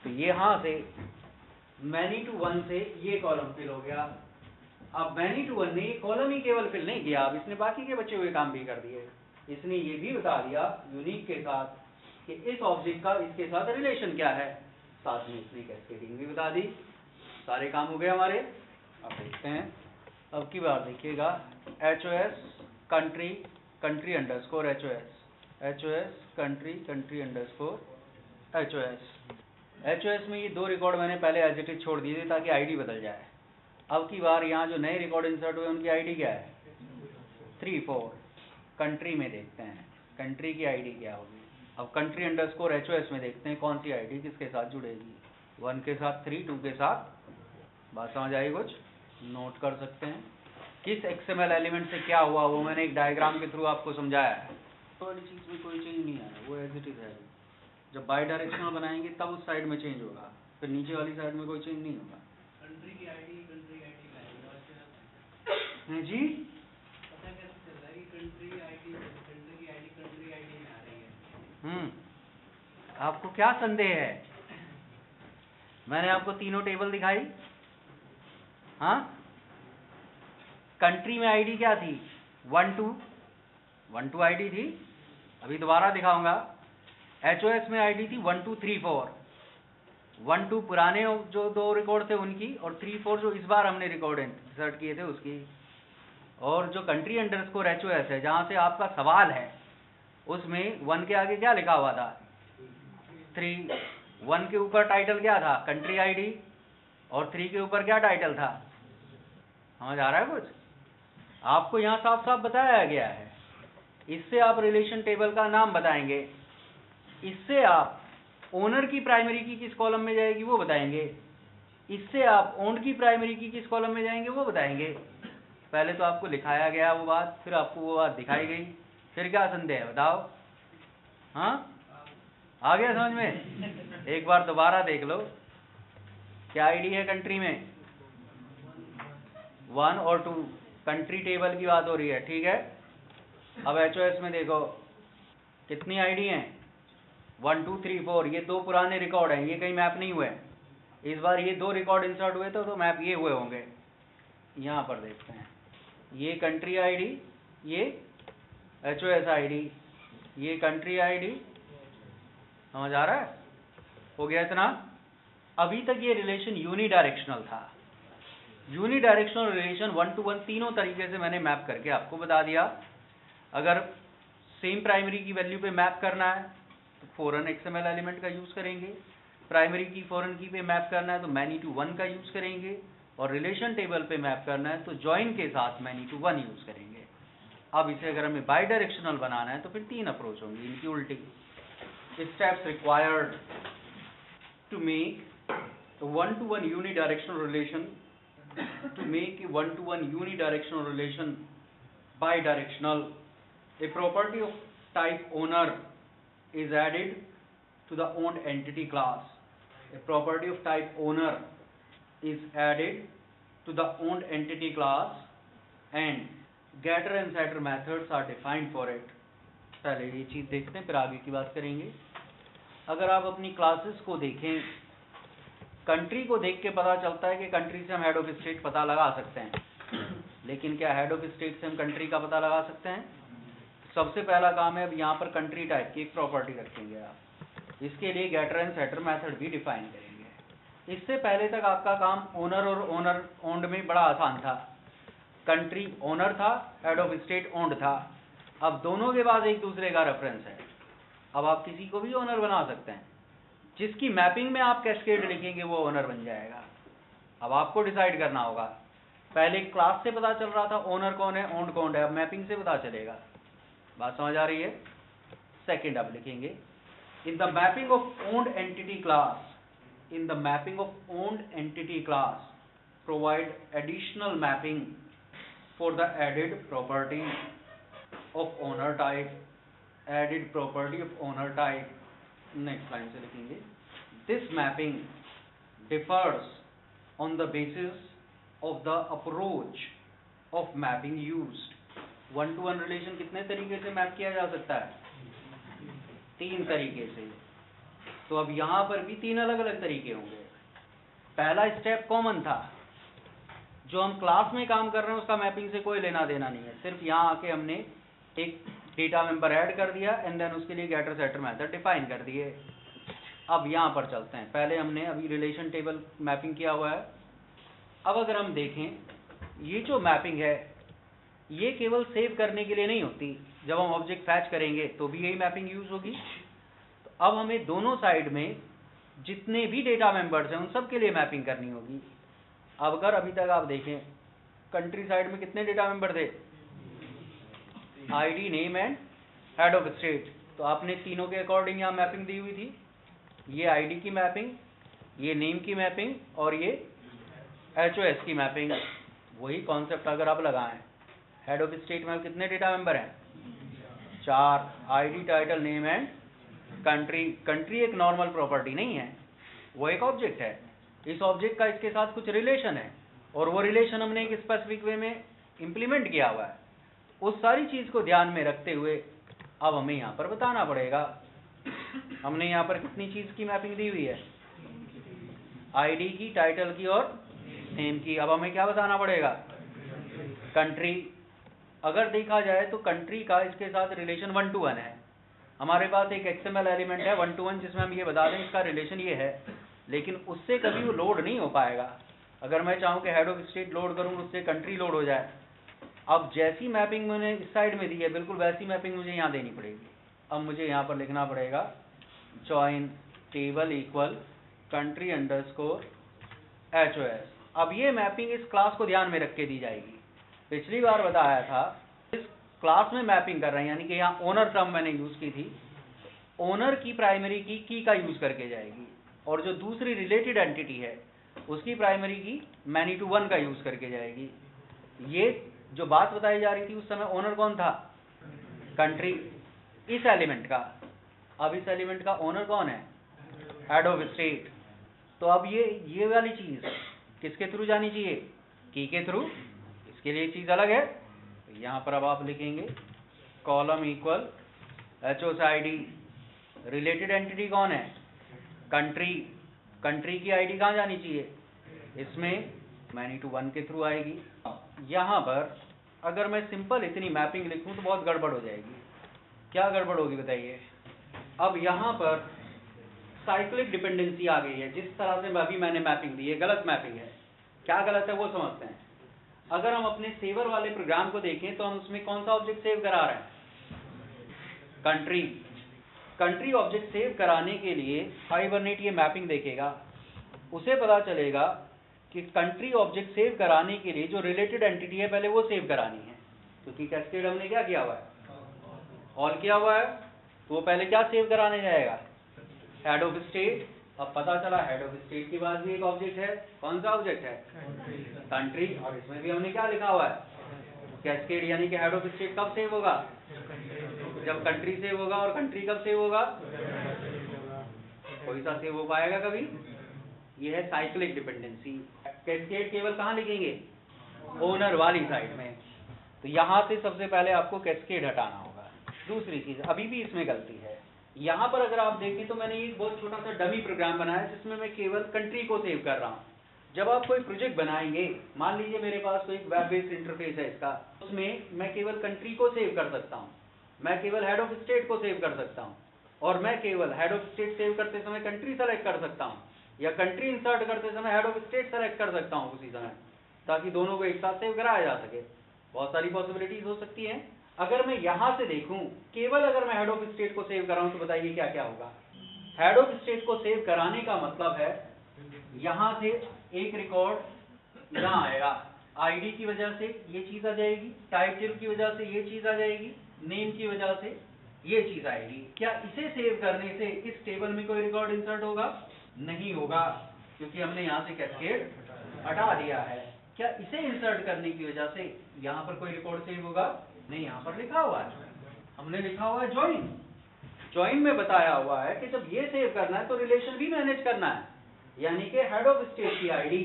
तो ये यहाँ से मैनी टू वन से ये कॉलम फिल हो गया. अब मैनी टू वन ने ये कॉलम ही केवल फिल नहीं किया, अब इसने बाकी के बचे हुए काम भी कर दिए. इसने ये भी बता दिया यूनिक के साथ कि इस ऑब्जेक्ट का इसके साथ रिलेशन क्या है, साथ में इसने कैस्केडिंग भी बता दी. सारे काम हो गए हमारे. अब देखते हैं. अब की बार देखिएगा HOS country country underscore HOS country underscore HOS में ये 2 रिकॉर्ड मैंने पहले एज इट इज छोड़ दिए थे ताकि आईडी बदल जाए. अब की बार यहाँ जो नए रिकॉर्ड इंसर्ट हुए उनकी आईडी क्या है? 3-4. कंट्री में देखते हैं कंट्री की आईडी क्या होगी. अब कंट्री अंडरस्कोर HOS में देखते हैं कौन सी आईडी किसके साथ जुड़ेगी. 1 के साथ, 3, 2 के साथ. बात समझ आई? कुछ नोट कर सकते हैं. किस XML एलिमेंट से क्या हुआ वो मैंने एक डायग्राम के थ्रू आपको समझाया है. तो वाली चीज में कोई चेंज नहीं आया, वो एज इट इज है. जब बाई डायरेक्शनल बनाएंगे तब उस साइड में चेंज होगा, फिर नीचे वाली साइड में कोई चेंज नहीं होगा. कंट्री की आईडी हैं जी? पता कैसे चल रहा है कि कंट्री की आईडी में आ रही है? आपको क्या संदेह है? मैंने आपको तीनों टेबल दिखाई. हाँ, कंट्री में आईडी क्या थी? 1-2 आईडी थी. अभी दोबारा दिखाऊंगा. HOS में आईडी थी 1 2 3 4. 1 2 पुराने जो 2 रिकॉर्ड थे उनकी, और 3 4 जो इस बार हमने रिकॉर्ड इंसर्ट किए थे उसकी. और जो कंट्री अंडरस्कोर HOS है जहां से आपका सवाल है उसमें 1 के आगे क्या लिखा हुआ था? 3. 1 के ऊपर टाइटल क्या था? Country ID. और 3 के ऊपर क्या टाइटल था? समझ आ रहा है कुछ? आपको यहाँ साफ साफ बताया गया है। इससे आप रिलेशन टेबल का नाम बताएंगे, इससे आप ओनर की प्राइमरी की किस कॉलम में जाएगी वो बताएंगे, इससे आप ओन्ड की प्राइमरी की किस कॉलम में जाएंगे वो बताएंगे। पहले तो आपको लिखाया गया वो बात, फिर आपको वो बात दिखाई गई, फिर क्या संदेह है बताओ? हाँ, आ गया समझ में? एक बार दोबारा देख लो। क्या आईडी है कंट्री में? 1 और 2, कंट्री टेबल की बात हो रही है, ठीक है। अब HOS में देखो कितनी आईडी हैं? 1 2 3 4। ये 2 पुराने रिकॉर्ड हैं, ये कहीं मैप नहीं हुए। इस बार ये 2 रिकॉर्ड इंसर्ट हुए तो मैप ये हुए होंगे। यहाँ पर देखते हैं, ये कंट्री आईडी, ये HOS आईडी, ये कंट्री आईडी। समझ आ रहा है? हो गया इतना? अभी तक ये रिलेशन यूनिडायरेक्शनल था। यूनिडायरेक्शनल रिलेशन 1 to 1 तीनों तरीके से मैंने मैप करके आपको बता दिया। अगर सेम प्राइमरी की वैल्यू पे मैप करना है तो फॉरेन XML एलिमेंट का यूज करेंगे, प्राइमरी की फॉरेन की पे मैप करना है तो मैनी टू 1 का यूज करेंगे, और रिलेशन टेबल पे मैप करना है तो जॉइन के साथ मैनी टू 1 यूज करेंगे। अब इसे अगर हमें बाई डायरेक्शनल बनाना है तो फिर 3 अप्रोच होंगी, इनकी उल्टी। Steps required to make 1 to 1 unidirectional relation, to make a 1 to 1 unidirectional relation bidirectional. A property of type owner is added to the owned entity class. A property of type owner is added to the owned entity class and getter and setter methods are defined for it. पहले ये चीज देखते हैं, फिर आगे की बात करेंगे। अगर आप अपनी क्लासेस को देखें, कंट्री को देख के पता चलता है कि कंट्री से हम हेड ऑफ स्टेट पता लगा सकते हैं, लेकिन क्या हेड ऑफ स्टेट से हम कंट्री का पता लगा सकते हैं? सबसे पहला काम है, अब यहाँ पर कंट्री टाइप की एक प्रॉपर्टी रखेंगे आप, इसके लिए गेटर एंड सेटर मेथड भी डिफाइन करेंगे। इससे पहले तक आपका काम ओनर और ओनर ओन्ड में बड़ा आसान था। कंट्री ओनर था, हेड ऑफ स्टेट ओन्ड था। अब दोनों के पास एक दूसरे का रेफरेंस है। अब आप किसी को भी ओनर बना सकते हैं, जिसकी मैपिंग में आप कैस्केड लिखेंगे वो ओनर बन जाएगा। अब आपको डिसाइड करना होगा। पहले क्लास से पता चल रहा था ओनर कौन है, ओन्ड कौन है, अब मैपिंग से पता चलेगा। बात समझ आ रही है? सेकंड अब लिखेंगे, in the mapping of owned entity class, in the mapping of owned entity class provide additional mapping for the added property of owner type, added property of owner type. Next line से लिखेंगे, this mapping differs on the basis of the approach of mapping used. 1 to 1 relation कितने तरीके से मैप किया जा सकता है? 3 तरीके से। तो अब यहाँ पर भी 3 अलग अलग तरीके होंगे। पहला स्टेप कॉमन था, जो हम क्लास में काम कर रहे हैं उसका मैपिंग से कोई लेना देना नहीं है, सिर्फ यहाँ आके हमने एक डेटा मेंबर ऐड कर दिया एंड देन उसके लिए गेटर सेटर मेथड डिफाइन कर दिए। अब यहाँ पर चलते हैं, पहले हमने अभी रिलेशन टेबल मैपिंग किया हुआ है। अब अगर हम देखें, ये जो मैपिंग है ये केवल सेव करने के लिए नहीं होती, जब हम ऑब्जेक्ट फैच करेंगे तो भी यही मैपिंग यूज होगी। तो अब हमें दोनों साइड में जितने भी डेटा मेंबर्स हैं उन सब के लिए मैपिंग करनी होगी। अब अगर अभी तक आप देखें, कंट्री साइड में कितने डेटा मेंबर थे? ID, name and head of state. तो आपने तीनों के अकॉर्डिंग यहाँ मैपिंग दी हुई थी। ये आईडी की मैपिंग, ये नेम की मैपिंग और ये HOS की मैपिंग। वही कॉन्सेप्ट अगर आप लगाएं, हेड ऑफ स्टेट में कितने डेटा मेंबर हैं? 4, ID, title, name and country. Country एक नॉर्मल प्रॉपर्टी नहीं है, वो एक ऑब्जेक्ट है। इस ऑब्जेक्ट का इसके साथ कुछ रिलेशन है और वो रिलेशन हमने एक स्पेसिफिक वे में इंप्लीमेंट किया हुआ है। उस सारी चीज को ध्यान में रखते हुए अब हमें यहाँ पर बताना पड़ेगा, हमने यहाँ पर कितनी चीज की मैपिंग दी हुई है? आईडी की, टाइटल की और नेम की। अब हमें क्या बताना पड़ेगा? कंट्री। अगर देखा जाए तो कंट्री का इसके साथ रिलेशन 1 to 1 है। हमारे पास एक XML एलिमेंट है 1 to 1 जिसमें हम ये बता दें इसका रिलेशन ये है, लेकिन उससे कभी वो लोड नहीं हो पाएगा। अगर मैं चाहूँ कि हेड ऑफ स्टेट लोड करूँ, उससे कंट्री लोड हो जाए। अब जैसी मैपिंग मैंने इस साइड में दी है, बिल्कुल वैसी मैपिंग मुझे यहाँ देनी पड़ेगी। अब मुझे यहाँ पर लिखना पड़ेगा join table equal country underscore HOS। अब ये मैपिंग इस क्लास को ध्यान में रख के दी जाएगी। पिछली बार बताया था इस क्लास में मैपिंग कर रहे हैं, यानी कि यहाँ ओनर टर्म मैंने यूज की थी, ओनर की प्राइमरी की का यूज करके जाएगी, और जो दूसरी रिलेटेड एंटिटी है उसकी प्राइमरी की मैनी टू वन का यूज करके जाएगी। ये जो बात बताई जा रही थी उस समय ओनर कौन था? कंट्री, इस एलिमेंट का। अब इस एलिमेंट का ओनर कौन है? Head of state. तो अब ये वाली चीज किसके थ्रू जानी चाहिए? की के थ्रू। इसके लिए चीज अलग है। तो यहां पर अब आप लिखेंगे column equal HOS ID। Related entity कौन है? कंट्री। कंट्री की आईडी कहां जानी चाहिए? इसमें मैनी टू वन के थ्रू आएगी। यहां पर अगर मैं सिंपल इतनी मैपिंग लिखूं तो बहुत गड़बड़ हो जाएगी। क्या गड़बड़ होगी बताइए? अब यहां पर साइक्लिक डिपेंडेंसी आ गई है। जिस तरह से अभी मैंने मैपिंग दी है गलत मैपिंग है। क्या गलत है वो समझते हैं। अगर हम अपने सेवर वाले प्रोग्राम को देखें तो हम उसमें कौन सा ऑब्जेक्ट सेव करा रहे हैं? कंट्री। कंट्री ऑब्जेक्ट सेव कराने के लिए हाइबरनेट ये मैपिंग देखेगा, उसे पता चलेगा कि कंट्री ऑब्जेक्ट सेव कराने के लिए जो रिलेटेड एंटिटी है पहले वो सेव करानी है। क्योंकि कैस्केड हमने क्या किया हुआ है? ऑल किया हुआ है। तो वो पहले क्या सेव कराने जाएगा? Head of state. अब पता चला हेड ऑफ स्टेट के बाद भी एक ऑब्जेक्ट है। कौन सा ऑब्जेक्ट है? कंट्री। और इसमें भी हमने क्या लिखा हुआ है? कैस्केड। यानी कि हेड ऑफ स्टेट कब सेव होगा? जब कंट्री सेव होगा। और कंट्री कब सेव होगा? कोई सा सेव हो पाएगा कभी? ये है साइक्लिक डिपेंडेंसी। कैस्केड केवल कहाँ लिखेंगे? ओनर वाली साइड में। तो यहां से सबसे पहले आपको कैस्केड हटाना होगा। दूसरी चीज अभी भी इसमें गलती है। यहां पर अगर आप देखें तो मैंने एक बहुत छोटा सा डमी प्रोग्राम बनाया जिसमें मैं केवल कंट्री को सेव कर रहा हूं। जब आप कोई प्रोजेक्ट बनाएंगे, मान लीजिए मेरे पास कोई वेब बेस्ड इंटरफेस है इसका, उसमें मैं केवल कंट्री को सेव कर सकता हूं, मैं केवल हेड ऑफ स्टेट को सेव कर सकता हूं, और मैं केवल हेड ऑफ स्टेट सेव करते समय कंट्री सेलेक्ट कर सकता हूं, या कंट्री इंसर्ट करते समय हेड ऑफ स्टेट सेलेक्ट कर सकता हूं उसी समय, ताकि दोनों को एक साथ सेव कराया जा सके। बहुत सारी पॉसिबिलिटीज हो सकती हैं। अगर मैं यहां से देखूं, केवल अगर मैं हेड ऑफ स्टेट को सेव कर रहा हूं तो बताइए क्या क्या होगा? हेड ऑफ स्टेट को सेव कराने का मतलब है यहां से एक रिकॉर्ड यहां आएगा, आईडी की वजह से ये चीज आ जाएगी, टाइटल की वजह से ये चीज आ जाएगी, नेम की वजह से ये चीज आएगी। क्या इसे सेव करने से इस टेबल में कोई रिकॉर्ड इंसर्ट होगा? नहीं होगा, क्योंकि हमने यहां से कैस्केड हटा दिया है। क्या इसे इंसर्ट करने की वजह से यहां पर कोई रिकॉर्ड सेव होगा? नहीं, यहां पर लिखा हुआ है, हमने लिखा हुआ है ज्वाइन। ज्वाइन में बताया हुआ है कि जब ये सेव करना है तो रिलेशन भी मैनेज करना है, यानी कि हेड ऑफ स्टेट की आईडी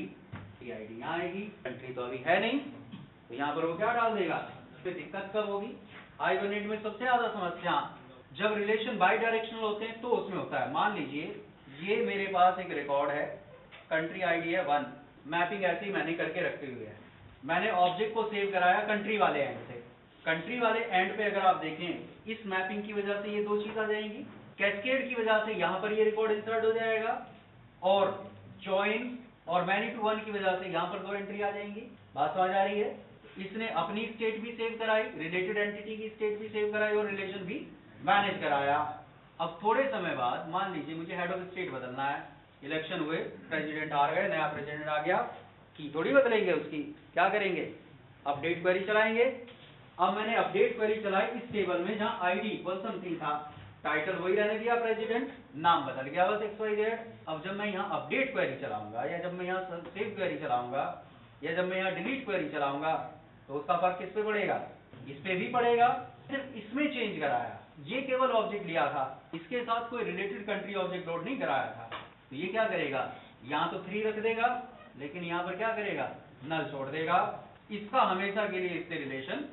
यहाँ आएगी। कंट्री तो अभी है नहीं, तो यहाँ पर वो क्या डाल देगा? फिर दिक्कत कब होगी? हाइबरनेट में सबसे ज्यादा समस्या जब रिलेशन बाई डायरेक्शनल होते हैं तो उसमें होता है। मान लीजिए ये मेरे पास एक रिकॉर्ड है, कंट्री आईडी है 1, मैपिंग ऐसे ही मैंने करके रखी हुई है। मैंने ऑब्जेक्ट को सेव कराया कंट्री वाले एंड से। कंट्री वाले एंड पे अगर आप देखें, इस मैपिंग की वजह से ये दो चीज आ जाएंगी, कैस्केड की वजह से यहाँ पर ये रिकॉर्ड इंसर्ट हो जाएगा, और ज्वाइन और मैनी टू वन की वजह से यहाँ पर दो एंट्री आ जाएंगी। बात समझ आ रही है? इसने अपनी स्टेट भी सेव कराई, रिलेटेड एंटिटी की स्टेट भी सेव कराई, और रिलेशन भी मैनेज कराया। अब थोड़े समय बाद मान लीजिए मुझे हेड ऑफ स्टेट बदलना है, इलेक्शन हुए, प्रेसिडेंट आ गए, नया प्रेसिडेंट आ गया, की थोड़ी बदलेंगे उसकी। क्या करेंगे? अपडेट क्वेरी चलाएंगे। अब मैंने अपडेट क्वेरी चलाई इस टेबल में जहां आईडी इक्वल समथिंग था, टाइटल वही रहने दिया प्रेसिडेंट, नाम बदल गया बस XYZ। अब जब मैं यहाँ अपडेट क्वेरी चलाऊंगा, या जब मैं यहाँ सेव क्वेरी चलाऊंगा, या जब मैं यहाँ डिलीट क्वेरी चलाऊंगा, तो उसका फर्क किस पे पड़ेगा? इस पे भी पड़ेगा। सिर्फ इसमें चेंज कराया, ये केवल ऑब्जेक्ट लिया था, इसके साथ कोई रिलेटेड कंट्री ऑब्जेक्ट लोड नहीं कराया था। तो ये क्या करेगा? यहाँ तो 3 रख देगा, लेकिन यहाँ पर क्या करेगा? नल छोड़ देगा। इसका हमेशा के लिए इससे रिलेशन।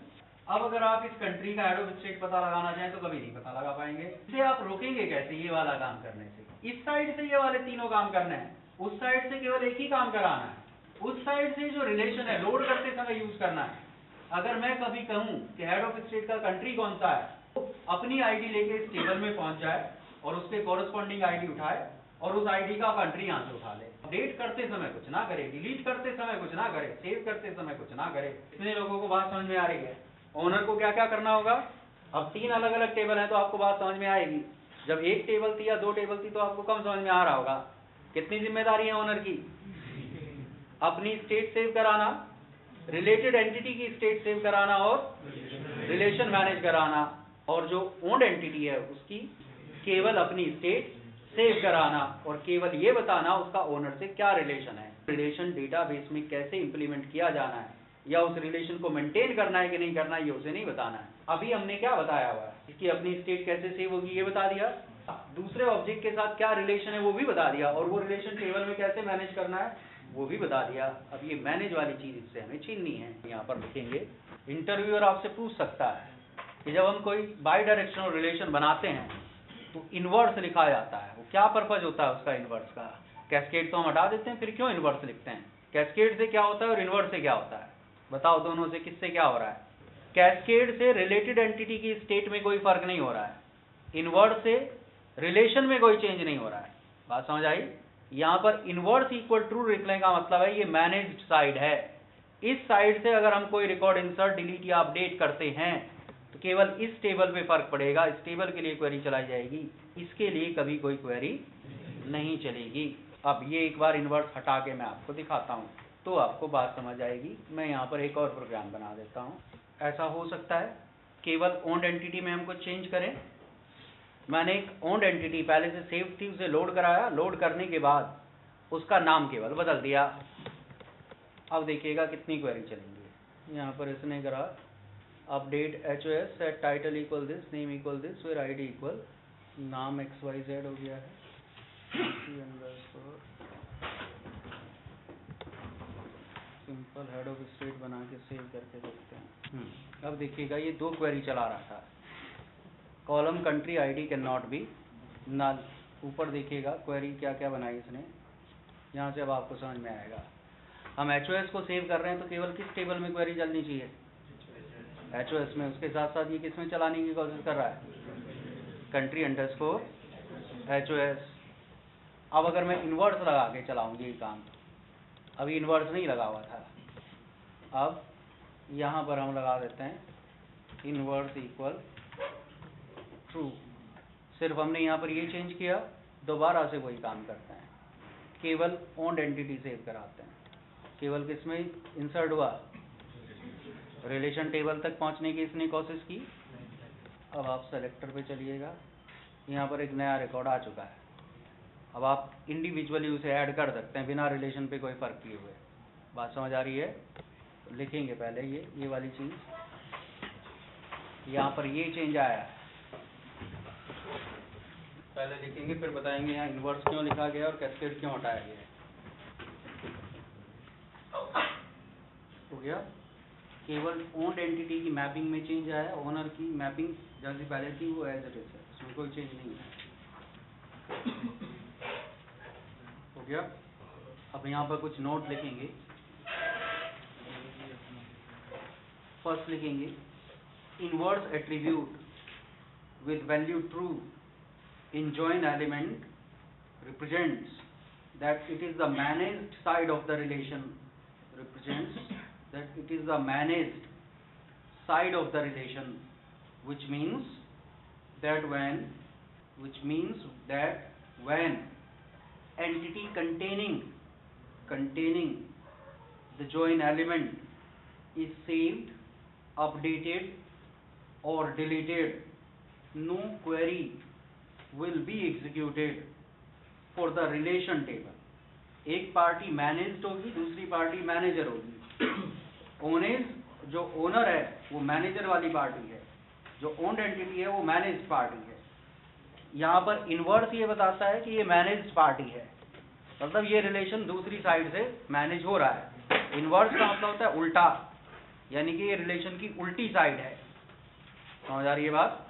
अब अगर आप इस कंट्री का हेड ऑफ स्टेट पता लगाना चाहें तो कभी नहीं पता लगा पाएंगे। इसे आप रोकेंगे कैसे ये वाला काम करने से? इस साइड से ये वाले तीनों काम करने हैं, उस साइड से केवल एक ही काम कराना है। उस साइड से जो रिलेशन है लोड करते समय यूज करना है। अगर मैं कभी कहूं कि हेड ऑफ स्टेट का कंट्री कौन सा है, तो अपनी आईडी लेके इस टेबल में पहुंच जाए और उसके कॉरेस्पॉन्डिंग आईडी उठाए और उस आईडी का कंट्री यहां से उठा ले। अपडेट करते समय कुछ ना करे, डिलीट करते समय कुछ ना करे, सेव करते समय कुछ ना करे। इतने लोगों को बात समझ में आ रही है? ओनर को क्या क्या करना होगा? अब 3 अलग अलग टेबल है तो आपको बात समझ में आएगी। जब एक टेबल थी या 2 टेबल थी तो आपको कम समझ में आ रहा होगा। कितनी जिम्मेदारी है ओनर की? अपनी स्टेट सेव कराना, रिलेटेड एंटिटी की स्टेट सेव कराना और रिलेशन मैनेज कराना, और जो ओन्ड एंटिटी है उसकी केवल अपनी स्टेट सेव कराना और केवल ये बताना उसका ओनर से क्या रिलेशन है। रिलेशन डेटाबेस में कैसे इंप्लीमेंट किया जाना है या उस रिलेशन को मेंटेन करना है कि नहीं करना है ये उसे नहीं बताना है। अभी हमने क्या बताया हुआ है, इसकी अपनी स्टेट कैसे सेव होगी ये बता दिया, दूसरे ऑब्जेक्ट के साथ क्या रिलेशन है वो भी बता दिया, और वो रिलेशन टेबल में कैसे मैनेज करना है वो भी बता दिया। अब ये मैनेज वाली चीज इससे हमें छीननी है। यहाँ पर लिखेंगे, इंटरव्यूअर आपसे पूछ सकता है कि जब हम कोई बाई डायरेक्शनल रिलेशन बनाते हैं तो इनवर्स लिखा जाता है, वो क्या पर्पज होता है उसका इनवर्स का। कैस्केड तो हम हटा देते हैं, फिर क्यों इनवर्स लिखते हैं? कैस्केड से क्या होता है और इनवर्स से क्या होता है? बताओ, दोनों से किससे क्या हो रहा है? कैस्केड से रिलेटेड एंटिटी की स्टेट में कोई फर्क नहीं हो रहा है, इनवर्स से रिलेशन में कोई चेंज नहीं हो रहा है। बात समझ आई? यहाँ पर इनवर्स इक्वल ट्रू लिखने का मतलब है ये मैनेज्ड साइड है। इस साइड से अगर हम कोई रिकॉर्ड इंसर्ट, डिलीट या अपडेट करते हैं तो केवल इस टेबल पे फर्क पड़ेगा, इस टेबल के लिए क्वेरी चलाई जाएगी, इसके लिए कभी कोई क्वेरी नहीं चलेगी। अब ये एक बार इनवर्स हटा के मैं आपको दिखाता हूँ तो आपको बात समझ आएगी। मैं यहाँ पर एक और प्रोग्राम बना देता हूँ। ऐसा हो सकता है केवल ओन्ड एंटिटी में हम कुछ चेंज करें। मैंने एक ओन्ड एंटिटी पहले से सेव थी, उसे लोड कराया, लोड करने के बाद उसका नाम केवल बदल दिया। अब देखिएगा कितनी क्वेरी चलेंगी। यहाँ पर इसने करा update HOS set title equal this, name equal this, फिर ID इक्वल नाम XYZ हो गया है, सिंपल हेड ऑफ स्टेट बना के सेव करके देखते हैं। अब देखिएगा ये दो क्वेरी चला रहा था। Column country ID can not be null. ऊपर देखिएगा क्वेरी क्या क्या बनाई इसने, यहाँ से अब आपको समझ में आएगा। हम HOS को सेव कर रहे हैं तो केवल किस टेबल में क्वेरी चलनी चाहिए? HOS में। उसके साथ साथ ये किस में चलाने की कोशिश कर रहा है? Country underscore HOS। अब अगर मैं इनवर्स लगा के चलाऊंगी ये काम, अभी इनवर्स नहीं लगा हुआ था, अब यहाँ पर हम लगा देते हैं इनवर्स इक्वल ट्रू। सिर्फ हमने यहाँ पर ये चेंज किया, दोबारा से वही काम करते हैं, केवल ओन्ड एंटिटी सेव कराते हैं। केवल किसमें इंसर्ट हुआ? रिलेशन टेबल तक पहुँचने की इसने कोशिश की। अब आप सेलेक्टर पे चलिएगा, यहाँ पर एक नया रिकॉर्ड आ चुका है। अब आप इंडिविजुअली उसे ऐड कर सकते हैं बिना रिलेशन पे कोई फर्क किए हुए। बात समझ आ रही है? तो लिखेंगे पहले ये वाली चीज़, यहाँ पर ये चेंज आया है, पहले लिखेंगे फिर बताएंगे यहाँ इनवर्स क्यों लिखा गया और कैस्केड क्यों हटाया गया है। हो गया? केवल ओन्ड एंटिटी की मैपिंग में चेंज आया, ओनर की मैपिंग जैसी पहले थी वो एज इट इज है, उसमें कोई चेंज नहीं है। हो गया? अब यहाँ पर कुछ नोट लिखेंगे। फर्स्ट लिखेंगे inverse attribute with value true in join element represents that it is the managed side of the relation, represents that it is the managed side of the relation, which means that when entity containing the join element is saved, updated or deleted, no query will be executed for the relation table. एक पार्टी मैनेज्ड होगी, दूसरी पार्टी मैनेजर होगी। ओनेज जो ओनर है वो मैनेजर वाली पार्टी है, जो ओन्ड एंटिटी है वो मैनेज्ड पार्टी है। यहाँ पर इनवर्स ये बताता है कि ये मैनेज्ड पार्टी है, मतलब ये रिलेशन दूसरी साइड से मैनेज हो रहा है। इनवर्स का मतलब होता है उल्टा, यानी कि ये रिलेशन की उल्टी साइड है। समझ आ रही है बात?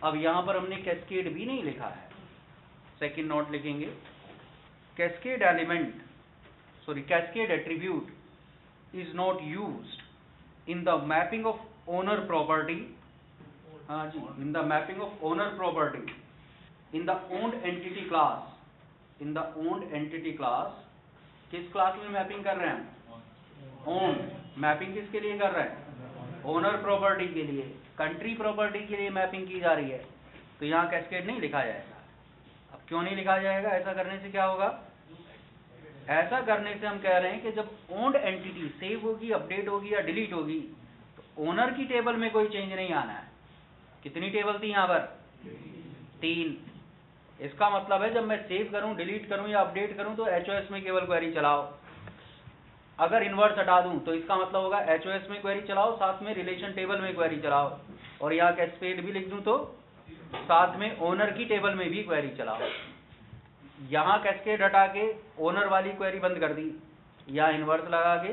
अब यहाँ पर हमने कैस्केड भी नहीं लिखा है। सेकंड नोट लिखेंगे, cascade attribute is not used in the mapping of owner property, हाँ जी, in the mapping of owner property in the owned entity class. In the owned entity class, किस क्लास में मैपिंग कर रहे हैं? ओन्ड। मैपिंग किसके लिए कर रहे हैं? ओनर प्रॉपर्टी के लिए। कंट्री प्रॉपर्टी के लिए मैपिंग की जा रही है, तो यहाँ कैस्केड नहीं लिखा जाएगा। अब क्यों नहीं लिखा जाएगा? ऐसा करने से क्या होगा? ऐसा करने से हम कह रहे हैं कि जब ओन्ड एंटिटी सेव होगी, अपडेट होगी या डिलीट होगी, तो ओनर की टेबल में कोई चेंज नहीं आना है। कितनी टेबल थी यहाँ पर? 3। इसका मतलब है जब मैं सेव करूं, डिलीट करूं या अपडेट करूं तो एचओएस में केवल क्वेरी चलाओ। अगर इन्वर्स हटा दूं तो इसका मतलब होगा एचओएस में क्वेरी चलाओ, साथ में रिलेशन टेबल में क्वेरी चलाओ, और यहाँ कैस्केड भी लिख दूं तो साथ में ओनर की टेबल में भी क्वेरी चलाओ। यहाँ कैस्केड हटा के ओनर वाली क्वेरी बंद कर दी, या इन्वर्स लगा के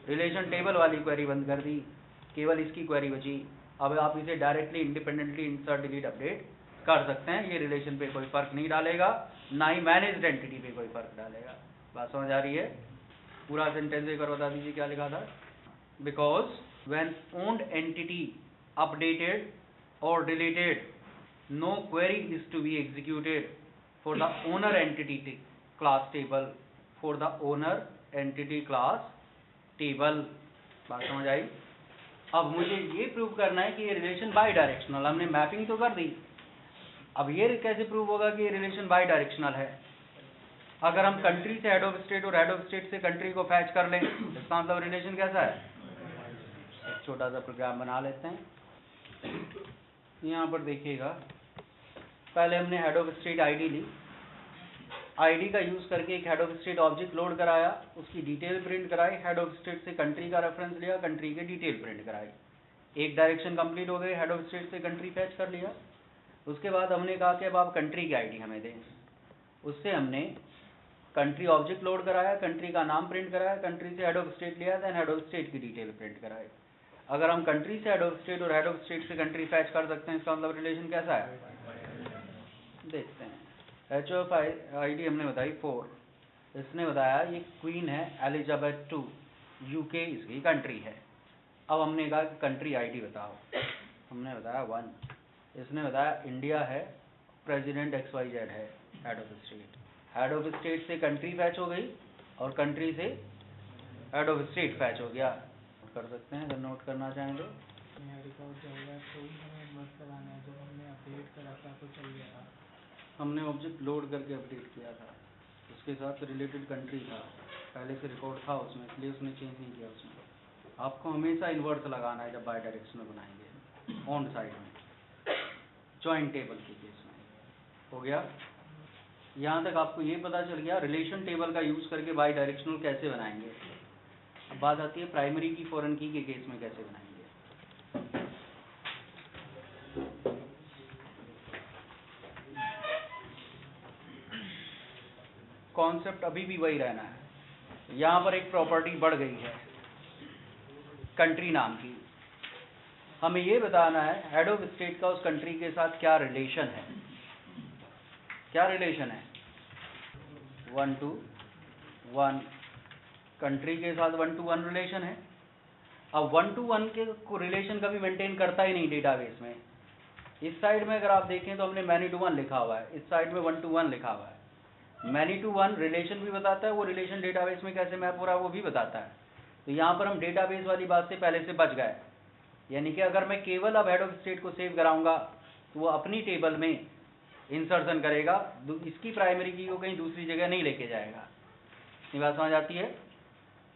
रिलेशन टेबल वाली क्वेरी बंद कर दी, केवल इसकी क्वेरी बची। अब आप इसे directly independently insert delete update कर सकते हैं। ये रिलेशन पे कोई फर्क नहीं डालेगा, ना ही मैनेज्ड एंटिटी पे कोई फर्क डालेगा। बात समझ आ रही है? पूरा सेंटेंस एक बार बता दीजिए क्या लिखा था। Because when owned entity updated और deleted, no query is to be executed for the owner entity class table, for the owner entity class table। बात समझ आई? अब मुझे ये प्रूव करना है कि ये रिलेशन बाई डायरेक्शनल, हमने मैपिंग तो कर दी, अब ये कैसे प्रूव होगा कि ये रिलेशन बाई डायरेक्शनल है? अगर हम कंट्री से हेड ऑफ स्टेट और हेड ऑफ स्टेट से कंट्री को फैच कर लें, इसका मतलब रिलेशन कैसा है? एक छोटा सा प्रोग्राम बना लेते हैं। यहाँ पर देखिएगा, पहले हमने हेड ऑफ स्टेट आईडी ली, आईडी का यूज करके एक head of state object load कराया, उसकी डिटेल प्रिंट कराई, हेड ऑफ स्टेट से कंट्री का रेफरेंस लिया, कंट्री के डिटेल प्रिंट कराई। एक डायरेक्शन कंप्लीट हो गई, हेड ऑफ स्टेट से कंट्री फैच कर लिया। उसके बाद हमने कहा कि अब आप कंट्री की आईडी हमें दें। उससे हमने कंट्री ऑब्जेक्ट लोड कराया, कंट्री का नाम प्रिंट कराया, कंट्री से हेड ऑफ स्टेट लिया, देन हेड ऑफ स्टेट की डिटेल प्रिंट कराई। अगर हम कंट्री से हेड ऑफ स्टेट और हेड ऑफ स्टेट से कंट्री फैच कर सकते हैं, इसका मतलब रिलेशन कैसा है? देखते हैं। एच ऑफ आईडी हमने बताई 4, इसने बताया ये क्वीन है एलिजाबेथ 2, यूके इसकी कंट्री है। अब हमने कहा कि कंट्री आईडी बताओ, हमने बताया 1, इसने बताया इंडिया है, प्रेसिडेंट XYZ है head of state. Head of state से कंट्री फैच हो गई और कंट्री से हेड ऑफ स्टेट फैच हो गया। कर सकते हैं अगर नोट करना चाहें तो। रिकॉर्ड जाएगा तो ही हमें इन्वर्स लगाना है। जब हमने अपडेट करा था तो चल गया था, हमने ऑब्जेक्ट लोड करके अपडेट किया था, उसके साथ रिलेटेड कंट्री था, पहले से रिकॉर्ड था उसमें, इसलिए उसने चेंज नहीं किया उसमें। आपको हमेशा इन्वर्स लगाना है जब बाई डायरेक्शनल बनाएंगे ऑन साइड में, जॉइंट टेबल के केस में। हो गया? यहाँ तक आपको ये पता चल गया रिलेशन टेबल का यूज करके बाई डायरेक्शनल कैसे बनाएंगे। अब बात आती है प्राइमरी की फॉरेन की के केस में कैसे बनाएंगे। कॉन्सेप्ट अभी भी वही रहना है। यहाँ पर एक प्रॉपर्टी बढ़ गई है कंट्री नाम की। हमें ये बताना है हेड ऑफ स्टेट का उस कंट्री के साथ क्या रिलेशन है। क्या रिलेशन है? 1 to 1, कंट्री के साथ 1 to 1 रिलेशन है। अब 1 to 1 के रिलेशन कभी मेंटेन करता ही नहीं डेटाबेस में। इस साइड में अगर आप देखें तो हमने मैनी टू 1 लिखा हुआ है, इस साइड में 1 to 1 लिखा हुआ है। मैनी टू 1 रिलेशन भी बताता है, वो रिलेशन डेटाबेस में कैसे मैप हो रहा है वो भी बताता है। तो यहाँ पर हम डेटाबेस वाली बात से पहले से बच गए, यानी कि अगर मैं केवल अब हेड ऑफ स्टेट को सेव कराऊंगा तो वो अपनी टेबल में इंसर्शन करेगा, इसकी प्राइमरी की को कहीं दूसरी जगह नहीं लेके जाएगा। ये बात समझ आती है?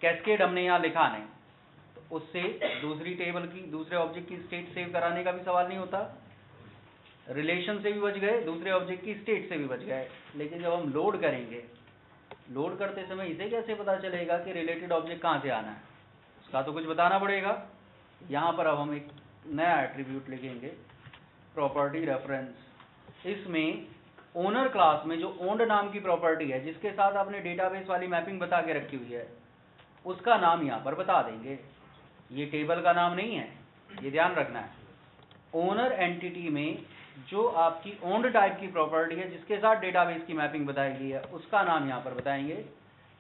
कैस्केड हमने यहाँ लिखा नहीं, तो उससे दूसरी टेबल की, दूसरे ऑब्जेक्ट की स्टेट सेव कराने का भी सवाल नहीं होता। रिलेशन से भी बच गए, दूसरे ऑब्जेक्ट की स्टेट से भी बच गए। लेकिन जब हम लोड करेंगे, लोड करते समय इसे कैसे पता चलेगा कि रिलेटेड ऑब्जेक्ट कहाँ से आना है? उसका तो कुछ बताना पड़ेगा। यहाँ पर अब हम एक नया एट्रीब्यूट लिखेंगे, प्रॉपर्टी रेफरेंस। इसमें ओनर क्लास में जो ओन्ड नाम की प्रॉपर्टी है, जिसके साथ आपने डेटाबेस वाली मैपिंग बता के रखी हुई है, उसका नाम यहाँ पर बता देंगे। ये टेबल का नाम नहीं है, ये ध्यान रखना है। ओनर एंटिटी में जो आपकी ओन्ड टाइप की प्रॉपर्टी है, जिसके साथ डेटाबेस की मैपिंग बताई गई है, उसका नाम यहाँ पर बताएंगे।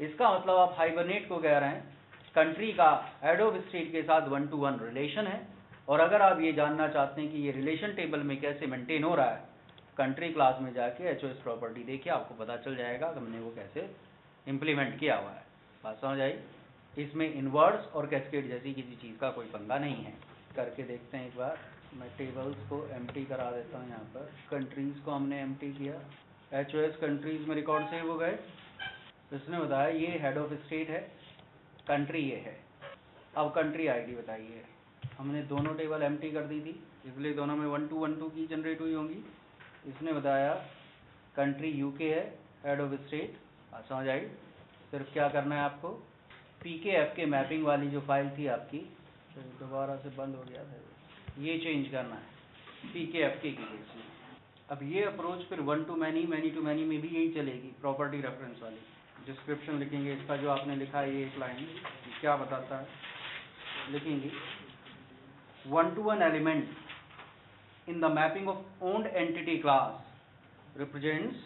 इसका मतलब आप हाइबरनेट को कह रहे हैं कंट्री का हेड ऑफ स्टेट के साथ 1 to 1 रिलेशन है, और अगर आप ये जानना चाहते हैं कि ये रिलेशन टेबल में कैसे मेंटेन हो रहा है, कंट्री क्लास में जाके HOS प्रॉपर्टी देखिए, आपको पता चल जाएगा कि हमने वो कैसे इम्प्लीमेंट किया हुआ है। बात समझ आई? इसमें इन्वर्स और कैस्केड जैसी किसी चीज़ का कोई पंगा नहीं है। करके देखते हैं एक बार। मैं टेबल्स को एम्प्टी करा देता हूँ। यहाँ पर कंट्रीज़ को हमने एम्प्टी किया, HOS कंट्रीज़ में रिकॉर्ड सेव हो गए। इसने बताया ये हेड ऑफ स्टेट है, कंट्री ये है। अब कंट्री आईडी बताइए। हमने दोनों टेबल एम्प्टी कर दी थी, इसलिए दोनों में 1212 की जनरेट हुई होंगी। इसने बताया कंट्री यूके है, हेड ऑफ स्टेट। समझ आई? सिर्फ क्या करना है आपको, पीकेएफ के मैपिंग वाली जो फाइल थी आपकी, दोबारा से बंद हो गया था, ये चेंज करना है पीकेएफ के केस में। अब ये अप्रोच फिर one to many, many to many में भी यही चलेगी, प्रॉपर्टी रेफरेंस वाली। डिस्क्रिप्शन लिखेंगे इसका, जो आपने लिखा है ये एक लाइन क्या बताता है, लिखेंगे 1-to-1 element in the mapping of owned entity class represents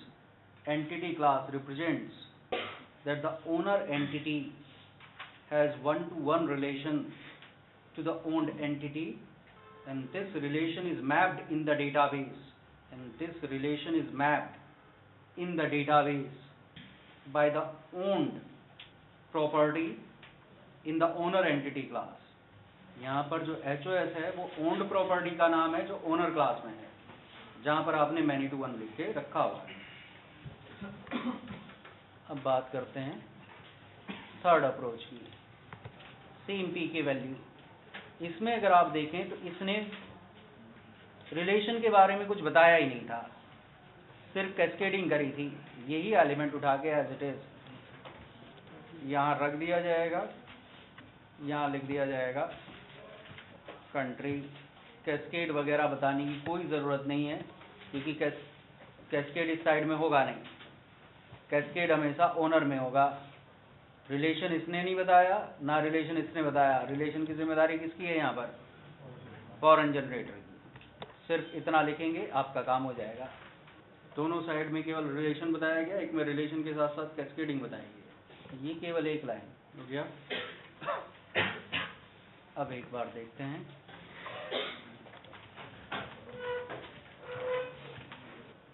that the owner entity has 1-to-1 relation to the owned entity, and this relation is mapped in the database, by the owned property in the owner entity class। यहाँ पर जो HOS है वो ओन्ड प्रॉपर्टी का नाम है जो ओनर क्लास में है, जहाँ पर आपने मैनी टू वन लिख के रखा हुआ है। अब बात करते हैं थर्ड अप्रोच की, सेम पी के वैल्यू। इसमें अगर आप देखें तो इसने रिलेशन के बारे में कुछ बताया ही नहीं था, सिर्फ कैस्केडिंग करी थी। यही एलिमेंट उठा के एज इट इज यहाँ रख दिया जाएगा, यहाँ लिख दिया जाएगा कंट्री। कैस्केड वगैरह बताने की कोई ज़रूरत नहीं है, क्योंकि कैस्केड इस साइड में होगा नहीं, कैस्केड हमेशा ओनर में होगा। रिलेशन इसने नहीं बताया, ना रिलेशन इसने बताया। रिलेशन की जिम्मेदारी किसकी है यहाँ पर, फॉरेन जनरेटर की। सिर्फ इतना लिखेंगे आपका काम हो जाएगा। दोनों साइड में केवल रिलेशन बताया गया, एक में रिलेशन के साथ साथ कैस्केडिंग बताएंगे। ये केवल एक लाइन हो गया। अब एक बार देखते हैं,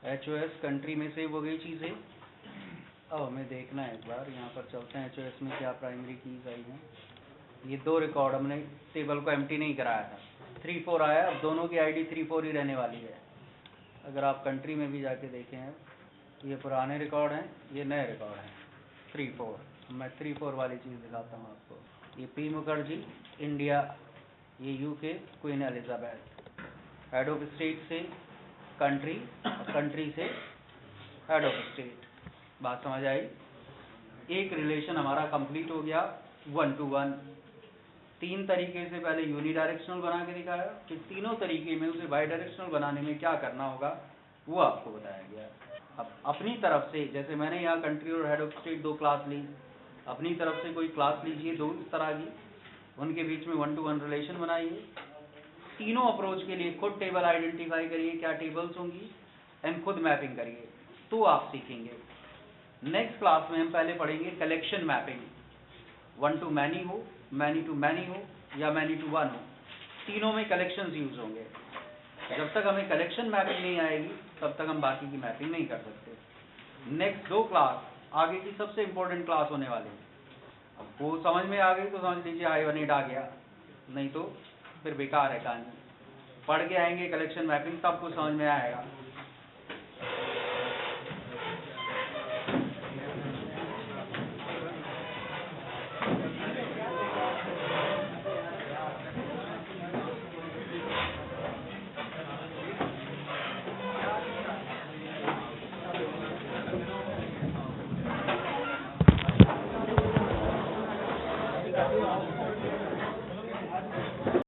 HOS कंट्री में सेव हो गई चीज़ें। अब हमें देखना है, एक बार यहाँ पर चलते हैं HOS में क्या प्राइमरी कीज आई हैं। ये दो रिकॉर्ड हमने टेबल को एम्प्टी नहीं कराया था, 3-4 आया। अब दोनों की आईडी 3-4 ही रहने वाली है। अगर आप कंट्री में भी जाके देखें, ये पुराने रिकॉर्ड हैं, ये नए रिकॉर्ड हैं 3-4। मैं 3-4 वाली चीज़ दिखाता हूँ आपको। ये पी मुखर्जी इंडिया, ये UK queen Elizabeth. Head of state से कंट्री, कंट्री से हेड ऑफ स्टेट। बात समझ आई? एक रिलेशन हमारा कंप्लीट हो गया 1-to-1। 3 तरीके से पहले यूनिडायरेक्शनल बना के दिखाया, फिर तीनों तरीके में उसे बाई डायरेक्शनल बनाने में क्या करना होगा वो आपको बताया गया। अब अपनी तरफ से, जैसे मैंने यहाँ कंट्री और हेड ऑफ स्टेट 2 क्लास ली, अपनी तरफ से कोई क्लास लीजिए 2 इस तरह की, उनके बीच में 1-to-1 रिलेशन बनाइए। तीनों अप्रोच के लिए खुद टेबल आइडेंटिफाई करिए क्या टेबल्स होंगी, एंड खुद मैपिंग करिए, तो आप सीखेंगे। नेक्स्ट क्लास में हम पहले पढ़ेंगे कलेक्शन मैपिंग। 1-to-many हो, मैनी टू मैनी हो, या मैनी टू वन हो, तीनों में कलेक्शंस यूज होंगे। जब तक हमें कलेक्शन मैपिंग नहीं आएगी तब तक हम बाकी की मैपिंग नहीं कर सकते। नेक्स्ट 2 क्लास आगे की सबसे इंपॉर्टेंट क्लास होने वाली है। अब वो समझ में आ गई तो समझ लीजिए I-1 आ गया, नहीं तो फिर बेकार है कहानी। पढ़ के आएंगे कलेक्शन मैपिंग, तब कुछ समझ में आएगा।